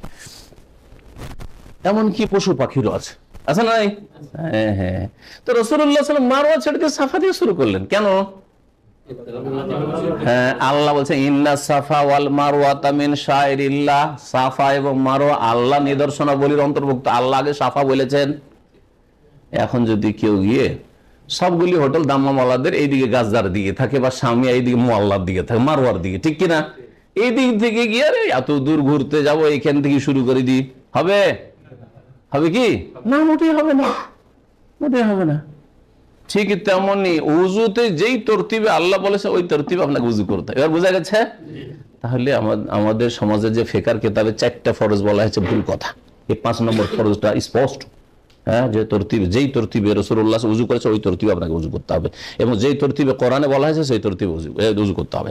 এমনকি পশু পাখিরও আছে, আছে নাই? হ্যাঁ হ্যাঁ। তো রাসূলুল্লাহ সাল্লাল্লাহু আলাইহি ওয়াসাল্লাম মারওয়া ছেড়ে দিয়ে সাফা দিয়ে শুরু করলেন কেন? হ্যাঁ, আল্লাহ বলছে ইন্না সাফা ওয়াল মারওয়াতা মিন শাইরিল্লাহ, সাফা এবং মারওয়া আল্লাহ নিদর্শনাবলীর অন্তর্ভুক্ত। আল্লাহ আগে সাফা বলেছেন। এখন যদি কেউ গিয়ে সবগুলি হোটেল দাম্মাওয়ালাদের এইদিকে গাছদার দিকে থাকে, বা সামিয়া এইদিকে মোয়াল্লার দিকে থাকে, মারওয়ার দিকে, ঠিক কিনা? এই দিক থেকে গিয়ে আরে এত দূর ঘুরতে যাবো, এইখান থেকে শুরু করে দিই, হবে? হবে কি না? মোটেই হবে না, মোটেই হবে না। ঠিক তেমনি উজুতে যেই তরতিবে আল্লাহ বলেছে ওই তরতিবে আপনাকে উজু করতে হবে। এবার বোঝা গেছে? তাহলে আমাদের সমাজে যে ফিকহ কিতাবে 4টা ফরজ বলা হয়েছে, ভুল কথা। এই 5 নম্বর ফরজটা স্পষ্ট, হ্যাঁ, যে তরতিবে, যেই তরতিবে রাসূলুল্লাহ উজু করেছে ওই তরতিবে আপনাকে উজু করতে হবে, এবং যেই তরতিবে কোরআনে বলা হয়েছে সেই তরতিবে উজু করতে হবে।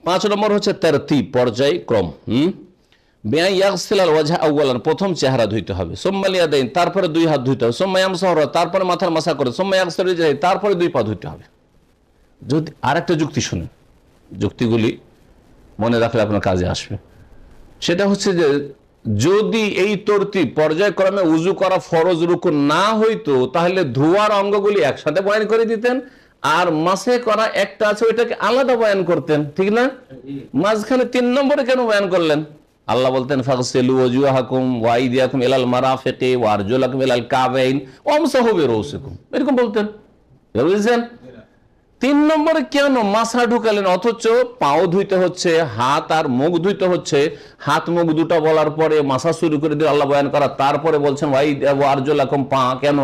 5 নম্বর হচ্ছে তারতিব, পর্যায়ক্রম। বিআন ইয়াগসিলাল ওয়াজহা আউয়ালান, প্রথম চেহারা ধুইতে হবে, সুম্মা ইয়াদাইন, তারপরে 2 হাত ধুইতে হবে, সুম্মা ইয়ামসাহু, তারপরে মাথার মাসা করে, সুম্মা ইয়াগসিলু রিজলাইহি, তারপরে 2 পা ধুইতে হবে। যদি আরেকটা যুক্তি শুনেন, যুক্তিগুলি মনে রাখলে আপনার কাজে আসবে। সেটা হচ্ছে যে যদি এই তরতিব পর্যায়ক্রমে উজু করা ফরজ রুকুন না হইতো, তাহলে ধোয়ার অঙ্গগুলি একসাথে বয়ান করে দিতেন, আর মাসে করা একটা আছে ওইটাকে আলাদা বয়ান করতেন, ঠিক না? মাঝখানে 3 নম্বরে কেন বয়ান করলেন? আল্লাহ বলতেন ফাগসিলু ওয়াজুহাকুম ওয়া আইদিয়াকুম ইলাল মারাফিকি ওয়া আরজুলাকুম ইলাল কাবাইন ওয়ামসাহু বিরুউসিকুম, এরকম বলতেন, বুঝছেন? 3 নম্বরে কেন মাসা ঢুকালেন? অথচ পাও ধুইতে হচ্ছে, হাত আর মুখ ধুইতে হচ্ছে, হাত মুখ দুটো বলার পরে মাসা শুরু করে দিয়ে আল্লাহ বয়ান করা, তারপরে বলছেন ওয়া আরজুলাকুম, পা কেন?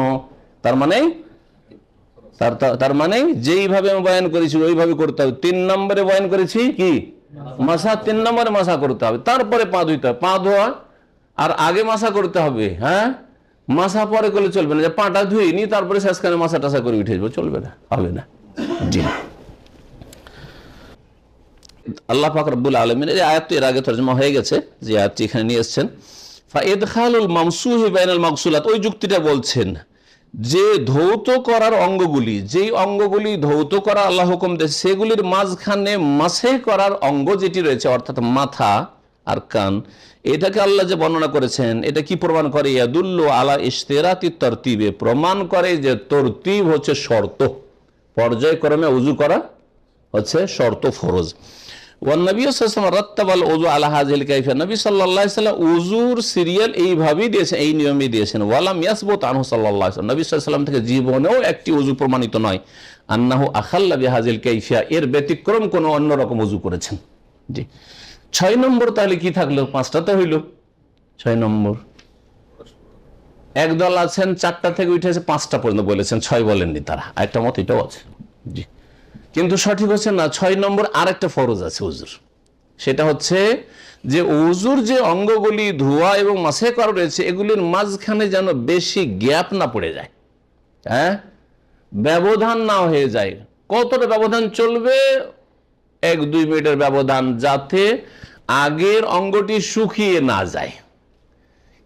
তার মানে যেইভাবে আমি বয়ান করেছি ওইভাবে করতে হবে। 3 নম্বরে বয়ান করেছি কি মাসা, 3 নম্বরে মাসা করতে হবে, তারপরে পা ধুইতে হবে। পা ধোয়া আর আগে মাসা করতে হবে, হ্যাঁ, মাসা পরে করলে চলবে না, যে পাটা ধুই নি তারপরে শেষখানে মাসা টাসা করে উঠে যাবো, চলবে না, হবে না। জি, আল্লাহ পাক রব্বুল আলামিন এই আয়াতটি এর আগে তরজমা হয়ে গেছে, যে আয়াতটি এখানে নিয়ে এসেছেন, ফাইদখালুল মামসুহি বাইনাল মাগসুলাত, ওই যুক্তিটা বলছেন যে ধৌত করার অঙ্গগুলি, যেই অঙ্গগুলি ধৌত করা আল্লাহ হুকুম দিয়েছে সেগুলির মাঝখানে মাসে করার অঙ্গ যেটি রয়েছে, অর্থাৎ মাথা আর কান, এটাকে আল্লাহ যে বর্ণনা করেছেন, এটা কি প্রমাণ করে? ইয়াদুল্লু আলা ইশতিরাতি তরতিবে, প্রমাণ করে যে তরতিব হচ্ছে শর্ত, পর্যায়ক্রমে উযু করা হচ্ছে শর্ত, ফরজ। ওয়ান নবী সাল্লাল্লাহু আলাইহি ওয়াসাল্লাম রাত্তাবাল উযু আলা হাযিল কাইফিয়া, নবী সাল্লাল্লাহু আলাইহি ওয়াসাল্লাম উযুর সিরিয়াল এইভাবেই দিয়েছেন, এই নিয়মে দিয়েছেন। ওয়ালাম ইয়াসবুত আনহু সাল্লাল্লাহু আলাইহি ওয়াসাল্লাম, নবী সাল্লাল্লাহু আলাইহি ওয়াসাল্লাম থেকে জীবনেও একটি উযু প্রমাণিত নয় আন্নাহু আখাল্লা বিহাযিল কাইফিয়া, এর ব্যতিক্রম কোন অন্য রকম উযু করেছেন। জি, 6 নম্বর তাহলে কি থাকলো? 5টা তো হইল। 6 নম্বর একদল আছেন 4টা থেকে উঠেছে 5টা পর্যন্ত বলেছেন, 6 বলেননি তারা, একটা মত এটাও আছে। জি, কিন্তু সঠিক হচ্ছে না, 6 নম্বর আরেকটা ফরজ আছে উযুর, সেটা হচ্ছে যে উযুর যে অঙ্গগুলি ধোয়া এবং মাসে করা রয়েছে এগুলির মাঝখানে যেন বেশি গ্যাপ না পড়ে যায়, হ্যাঁ, ব্যবধান না হয়ে যায়। কতটা ব্যবধান চলবে? 1-2 মিনিটের ব্যবধান, যাতে আগের অঙ্গটি শুকিয়ে না যায়।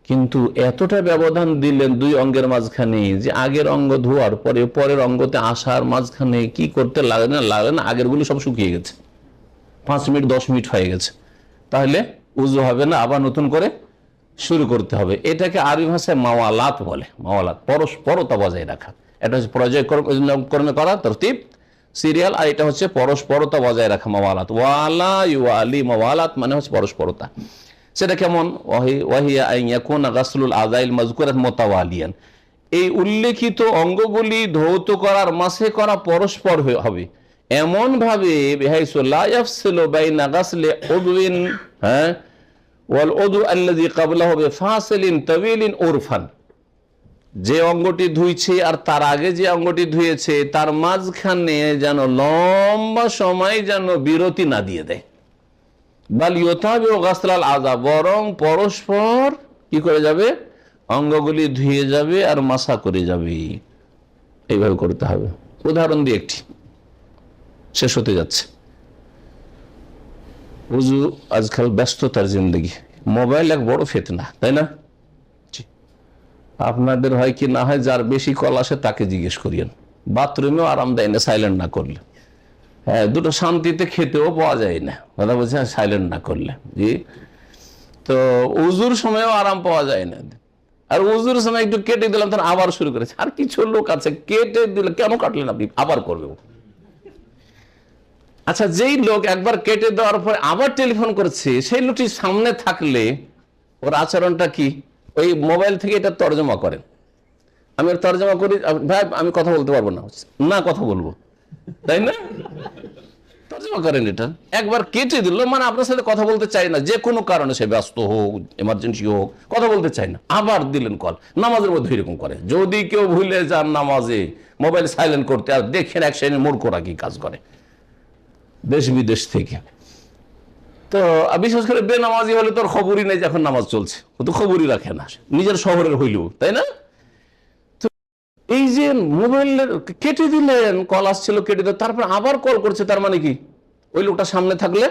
কিন্তু এতটা ব্যবধান দিলেন 2 অঙ্গের মাঝখানে যে আগের অঙ্গ ধোয়ার পরে পরের অঙ্গতে আসার মাঝখানে কি করতে লাগে না, আগেরগুলো সব শুকিয়ে গেছে, 5 মিনিট 10 মিনিট হয়ে গেছে, তাহলে উযু হবে না, আবার নতুন করে শুরু করতে হবে। এটাকে আরবি ভাষায় মাওয়ালাত বলে, মাওয়ালাত, পরস্পরতা বজায় রাখা। এটা হচ্ছে পর্যায়ক্রমে করা তরতিব, সিরিয়াল, আর এটা হচ্ছে পরস্পরতা বজায় রাখা, মাওয়ালাত। ওয়ালা ইউআলি, মাওয়ালাত মানে হচ্ছে পরস্পরতা। সেটা কেমন? ওয়াহিয়া আন ইয়াকুনা গাসলুল আযাইল মাযকুরাত মুতাওয়ালিয়ান, এই উল্লেখিত অঙ্গগুলি ধৌত করার মাসে করা পরস্পর হবে এমন ভাবে, বিহাইসু লা ইয়াফসিলু বাইনা গাসলি উযউইন, হ্যাঁ, ওয়াল উযউ আল্লাযী ক্বাবলাহু বিফাসিলিন তাওয়িলিন উরফান, যে অঙ্গটি ধুইছে আর তার আগে যে অঙ্গটি ধুয়েছে তার মাঝখানে যেন লম্বা সময় যেন বিরতি না দিয়ে দেয়। বাল ইউতাবিউ গাসলাল আযা, বরং পরস্পর কি করে যাবে? অঙ্গগুলি ধুয়ে যাবে আর মাসা করে যাবে, এইভাবে করতে হবে। উদাহরণ দিয়ে একটি, শেষ হতে যাচ্ছে। উযু আজকাল ব্যস্ততার জিন্দগি, মোবাইল এক বড় ফিতনা, তাই না? আপনাদের হয় কি না হয়, যার বেশি কল আসে তাকে জিজ্ঞেস করিয়েন, বাথরুমেও আরাম দেয় না সাইলেন্ট না করলে, হ্যাঁ, দুটো শান্তিতে খেতেও পাওয়া যায় না, কথা বলছে সাইলেন্ট না করলে। জি, তো উযুর সময়ও আরাম পাওয়া যায় না, আর উযুর সময় একটু কেটে দিলাম তখন আবার শুরু করেছে। আর কিছু লোক আছে কেটে দিলে, কেন কাটলেন আপনি, আবার করবে। আচ্ছা, যেই লোক একবার কেটে দেওয়ার পরে আবার টেলিফোন করছে, সেই লোকটি সামনে থাকলে ওর আচরণটা কি? ওই মোবাইল থেকে এটা তর্জমা করেন, আমি তর্জমা করি, ভাই আমি কথা বলতে পারবো না, না কথা বলবো, তাই না? তর্জমা করেন এটা। একবার কেটে দিল মানে আপনার সাথে কথা বলতে চাই না, যে কোনো কারণে, সে ব্যস্ত হোক, এমার্জেন্সি হোক, কথা বলতে চাই না, আবার দিলেন কল। নামাজের মধ্যে এরকম করে, যদি কেউ ভুলে যান নামাজে মোবাইল সাইলেন্ট করতে, আর দেখেন এক শ্রেণীর মূর্খরা কি কাজ করে দেশ বিদেশ থেকে। তো বিশেষ করে বেনামাজি হলে তোর খবরই নেই যে এখন নামাজ চলছে, ও তো খবরই রাখে না, নিজের শহরের হইলেও, তাই না? তো এই যে মোবাইলের কেটে দিলেন, কল আসছিল কেটে দিলেন, তারপর আবার কল করছে, তার মানে কি? ওই লোকটা সামনে থাকলে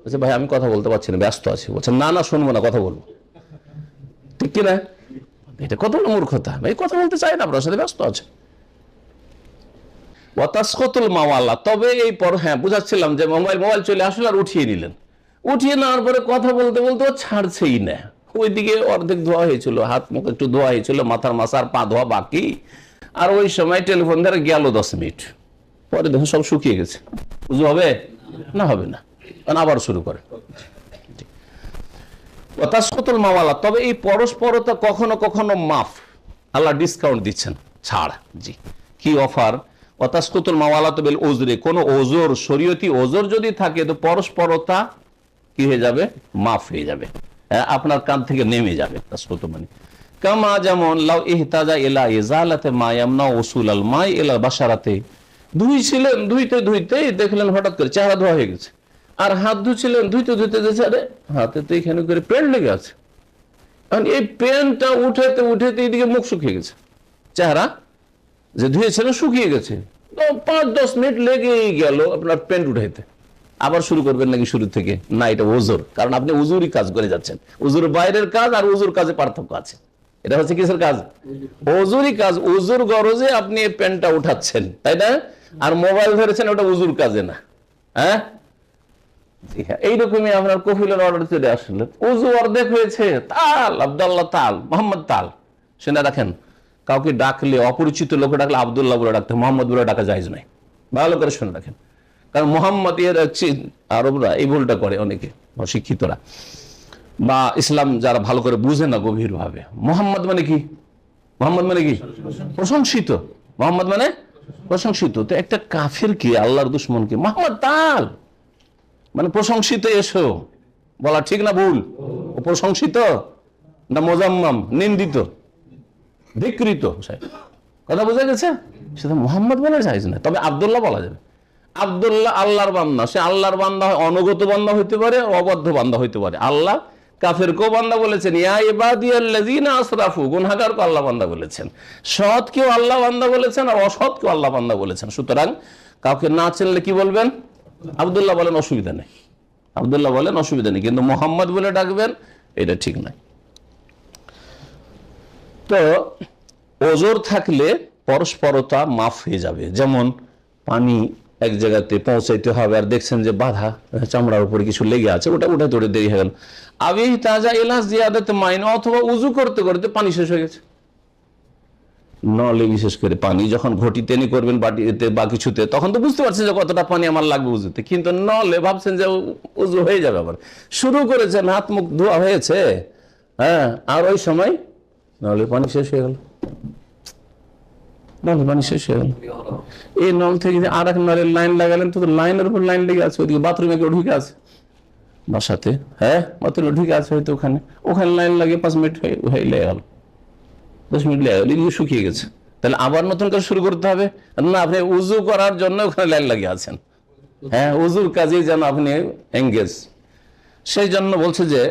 বলছে, ভাই আমি কথা বলতে পারছি না, ব্যস্ত আছি। বলছে, না না শুনবো না, কথা বলবো, ঠিক কিনা? এটা কত বড় মূর্খতা, ভাই কথা বলতে চাই না, আপনার সাথে ব্যস্ত আছে। ওয়াতাসকুতুল মাওয়ালা, তবে এই পর, হ্যাঁ বুঝাচ্ছিলাম যে মোবাইল চলে আসলে আর উঠিয়ে নিলেন, উঠিয়ে নেওয়ার পরে কথা বলতে বলতে ও ছাড়ছেই না। ওইদিকে অর্ধেক ধোয়া হয়েছিল, হাত মুখ একটু ধোয়া হয়েছিল, মাথার মাথা আর পা ধোয়া বাকি, আর ওই সময় টেলিফোন ধরে গেল 10 মিনিট পরে দেখুন সব শুকিয়ে গেছে। উযু হবে না? হবে না, আবার শুরু করে। ওয়াতাসকুতুল মাওয়ালা, তবে এই পরস্পরতা কখনো কখনো মাফ, আল্লাহ ডিসকাউন্ট দিচ্ছেন, ছাড়। জি, কি অফার? ওয়াতাসকুতুল মাওয়ালাতু বিল উযরি, কোন ওজর, শরীয়তি ওজর যদি থাকে তো পরস্পরতা কি হয়ে যাবে? মাফ হয়ে যাবে, আপনার কান থেকে নেমে যাবে। তাসকুতু মানে কামা, যেমন লাউ ইহতাজা ইলা ইজালাতে মা ইয়ামনা উসুলাল মা ইলা বাশারাতে, ধুইছিলেন, ধুইতে ধুইতে দেখলেন হঠাৎ করে চেহারা ধোয়া হয়ে গেছে, আর হাত ধুছিলেন, ধুইতে ধুইতে দেখছে আরে হাতে তো এখানে করে পেন লেগে আছে, কারণ এই পেনটা উঠাতে উঠাতে এদিকে মুখ শুকিয়ে গেছে, চেহারা যে ধুয়েছিলেন শুকিয়ে গেছে, তো 5-10 মিনিট লেগেই গেল আপনার পেন উঠাইতে, আবার শুরু করবেন নাকি শুরু থেকে? না, এটা ওজোর, কারণ আপনি উজুরই কাজ করে যাচ্ছেন। উজুর বাইরের কাজ আর উজুর কাজে পার্থক্য আছে। এটা হচ্ছে কিসের কাজ? ওজুরই কাজ। উজুর গরজে আপনি এই প্যান্টটা উঠাচ্ছেন, তাই না? আর মোবাইল ধরেছেন, ওটা উজুর কাজে না। হ্যাঁ, এইরকমই আপনার কফিলের অর্ডার চলে আসলে উজু অর্ধেক হয়েছে, তাল আব্দুল্লাহ তাল, মোহাম্মদ তাল। শুনে রাখেন, কাউকে ডাকলে, অপরিচিত লোকে ডাকলে আব্দুল্লাহ বলে ডাকতে, মোহাম্মদ বলে ডাকা যায়জ নাই। ভালো করে শুনে রাখেন, কারণ মোহাম্মদ আরবরা এই ভুলটা করে, অনেকে অশিক্ষিতরা বা ইসলাম যারা ভালো করে বুঝে না গভীর ভাবে। মোহাম্মদ মানে কি? মোহাম্মদ মানে কি? প্রশংসিত। মোহাম্মদ মানে প্রশংসিত। তো একটা কাফিরকে, আল্লাহর দুশমনকে মোহাম্মদ তাল মানে প্রশংসিত এসো বলা ঠিক না ভুল? ও প্রশংসিত না মোজাম্মাম, নিন্দিত, ধিকৃত? কথা বোঝা গেছে? সেটা মোহাম্মদ বলা যায় না, তবে আব্দুল্লাহ বলা যাবে। আব্দুল্লাহ আল্লাহর বান্দা, সে আল্লাহর বান্দা হয়, অনুগত বান্দা হইতে পারে, অবদ্ধ বান্দা হইতে পারে। আল্লাহ কাফেরকেও বান্দা বলেছেন, ইয়া ইবাদিয়াল্লাযীনা আসরাফু, গুনাহগারকে আল্লাহ বান্দা বলেছেন, সৎকেও আল্লাহ বান্দা বলেছেন, আর অসৎকেও আল্লাহ বান্দা বলেছেন। সুতরাং কাউকে না চিনলে কি বলবেন? আব্দুল্লাহ বলেন, অসুবিধা নেই। আব্দুল্লাহ বলেন, অসুবিধা নেই, কিন্তু মোহাম্মদ বলে ডাকবেন, এটা ঠিক নাই। তো ওজোর থাকলে পরস্পরতা মাফ হয়ে যাবে। যেমন পানি এক জায়গাতে পৌঁছাইতে হবে, আর দেখছেন যে বাধা, চামড়ার উপরে কিছু লেগে আছে, ওটা উঠে তোড়ে দেরি হয়ে গেল। আবি তাজা এলাস জিয়াদাতে মাইন, অথবা উজু করতে করতে পানি শেষ হয়ে গেছে। নলে বিশেষ করে পানি যখন ঘটিতে নি করবেন, বাটিতে বা কিছুতে, তখন তো বুঝতে পারছেন যে কতটা পানি আমার লাগবে উজুতে, কিন্তু নলে ভাবছেন যে উজু হয়ে যাবে, আবার শুরু করেছেন, হাত মুখ ধোয়া হয়েছে, হ্যাঁ, আর ওই সময় নলে পানি শেষ হয়ে গেল। নলে পানি শেষ হয়ে গেল, এই নল থেকে আর এক নলের লাইন লাগালেন, তো লাইনের উপর লাইন লেগে আছে, ওইদিকে বাথরুমে কেউ ঢুকে আছে বাসাতে, হ্যাঁ, বাথরুমে ঢুকে আছে হয়তো, ওখানে লাইন লাগে 5 মিনিট হয়ে লেগে গেল, 10 মিনিট লেগে গেল, এদিকে শুকিয়ে গেছে। তাহলে আবার নতুন করে শুরু করতে হবে না? আপনি উজু করার জন্য ওখানে লাইন লাগিয়ে আছেন, হ্যাঁ, উজুর কাজেই যেন আপনি এঙ্গেজ। সেই জন্য বলছে যে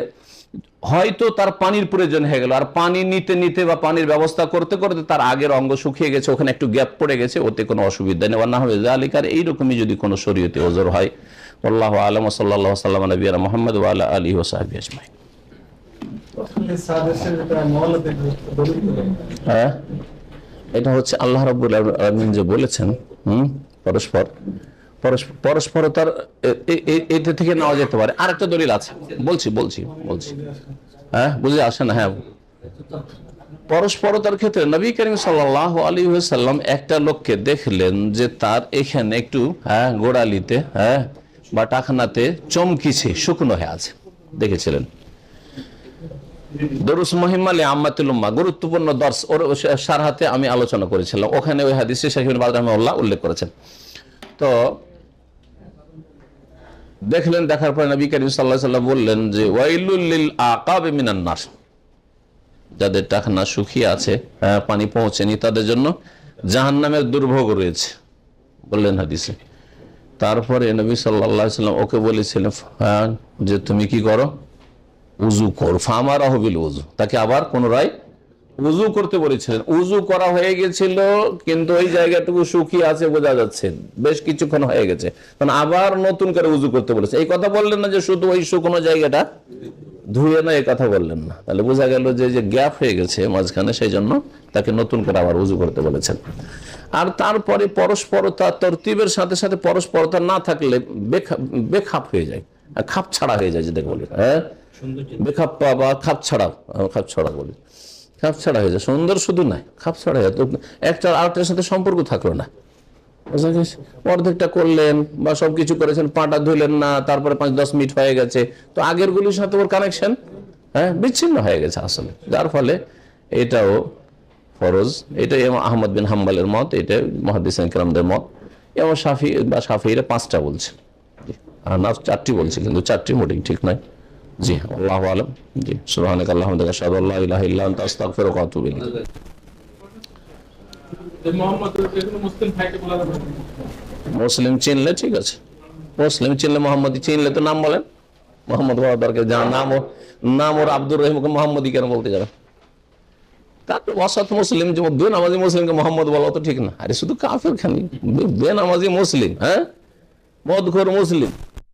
হয়তো তার পানির প্রয়োজন হয়ে গেল, আর পানি নিতে নিতে বা পানির ব্যবস্থা করতে করতে তার আগের অঙ্গ শুকিয়ে গেছে, ওখানে একটু গ্যাপ পড়ে গেছে, ওতে কোনো অসুবিধা নেই। না হবে জালিকার, এইরকমই যদি কোনো শরীয়তে ওজর হয়। আল্লাহু আ'লাম, সাল্লাল্লাহু সাল্লাম আলা নবিয়িনা মুহাম্মদ ওয়া আলা আলিহি ওয়া সাহবিহি আজমাইন। হ্যাঁ, এটা হচ্ছে আল্লাহ রাব্বুল আলামিন যে বলেছেন, পরস্পরতার এটা থেকে নেওয়া যেতে পারে। আরেকটা দলিল আছে, বলছি হ্যাঁ, বুঝে আসে না? হ্যাঁ, পরস্পরতার ক্ষেত্রে নবী করিম সাল্লাল্লাহু আলাইহি ওয়াসাল্লাম একটা লোককে দেখলেন যে তার এখানে একটু, হ্যাঁ, গোড়ালিতে, হ্যাঁ, বা টাকনাতে চমকিছে, শুকনো হয়ে আছে, দেখেছিলেন। দরুস মুহিম্মা লিআম্মাতিল উম্মাহ, গুরুত্বপূর্ণ দর্স, ওর সারহাতে আমি আলোচনা করেছিলাম, ওখানে ওই হাদিসে শাইখ ইবনে বাজ রাহিমাহুল্লাহ উল্লেখ করেছেন। তো দেখলেন, দেখার পরে নবী করিম সাল্লাল্লাহু আলাইহি ওয়াসাল্লাম বললেন যে ওয়াইলুল লিল আকাবি মিনান নার, যাদের টাকনা শুকিয়ে আছে, পানি পৌঁছেনি, তাদের জন্য জাহান্নামের দুর্ভোগ রয়েছে, বললেন হাদিসে। তারপরে নবী সাল্লাল্লাহু আলাইহি ওয়াসাল্লাম ওকে বলেছিলেন যে তুমি কি করো, উজু কর। ফামারাহু বিল উজু, তাকে আবার পুনরায় উজু করতে বলেছিলেন। উজু করা হয়ে গেছিল, কিন্তু ওই জায়গাটুকু শুকিয়ে আছে, বোঝা যাচ্ছে বেশ কিছুক্ষণ হয়ে গেছে, কারণ আবার নতুন করে উজু করতে বলেছে। এই কথা বললেন না যে শুধু ওই শুকনো জায়গাটা ধুয়ে না, এই কথা বললেন না। তাহলে বোঝা গেল যে গ্যাপ হয়ে গেছে মাঝখানে, সেই জন্য তাকে নতুন করে আবার উজু করতে বলেছেন। আর তারপরে পরস্পরতা, তরতিবের সাথে সাথে পরস্পরতা না থাকলে বেখাপ হয়ে যায়, খাপ ছাড়া হয়ে যায়, যেটাকে বলি, হ্যাঁ, বেখাপ্পা বা খাপ ছাড়া বলি, খাপ ছাড়া হয়ে যায়। সুন্দর শুধু নয়, খাপ ছাড়া হয়ে যায়, তো একটা আরেকটার সাথে সম্পর্ক থাকলো না। অর্ধেকটা করলেন বা সবকিছু করেছেন, পাটা ধুলেন না, তারপরে 5-10 মিনিট হয়ে গেছে, তো আগের গুলির সাথে ওর কানেকশন, হ্যাঁ, বিচ্ছিন্ন হয়ে গেছে আসলে, যার ফলে এটাও ফরজ। এটা ইমাম আহমদ বিন হাম্বলের মত, এটা মুহাদ্দিসিন কিরামদের মত। ইমাম শাফি বা শাফিঈরা 5টা বলছে, আর না 4টি বলছে, কিন্তু 4টি মোটেই ঠিক নয়। জি, আল্লাহু আ'লাম। জি, সুবহানাকা আল্লাহুম্মা ওয়া বিহামদিকা আশহাদু আল্লা ইলাহা ইল্লা আনতা আস্তাগফিরুকা ওয়া আতুবু ইলাইক। মুসলিম চিনলে ঠিক আছে, মুসলিম চিনলে, মোহাম্মদী চিনলে তো নাম বলেন, মোহাম্মদ বলার দরকার, যার নাম ওর আব্দুর রহিমকে মোহাম্মদী কেন বলতে যাবে? তারপর অসৎ মুসলিম, যে বেনামাজি মুসলিমকে মোহাম্মদ বলা তো ঠিক না। আরে শুধু কাফের খানি বেনামাজি মুসলিম, হ্যাঁ, মদখোর মুসলিম,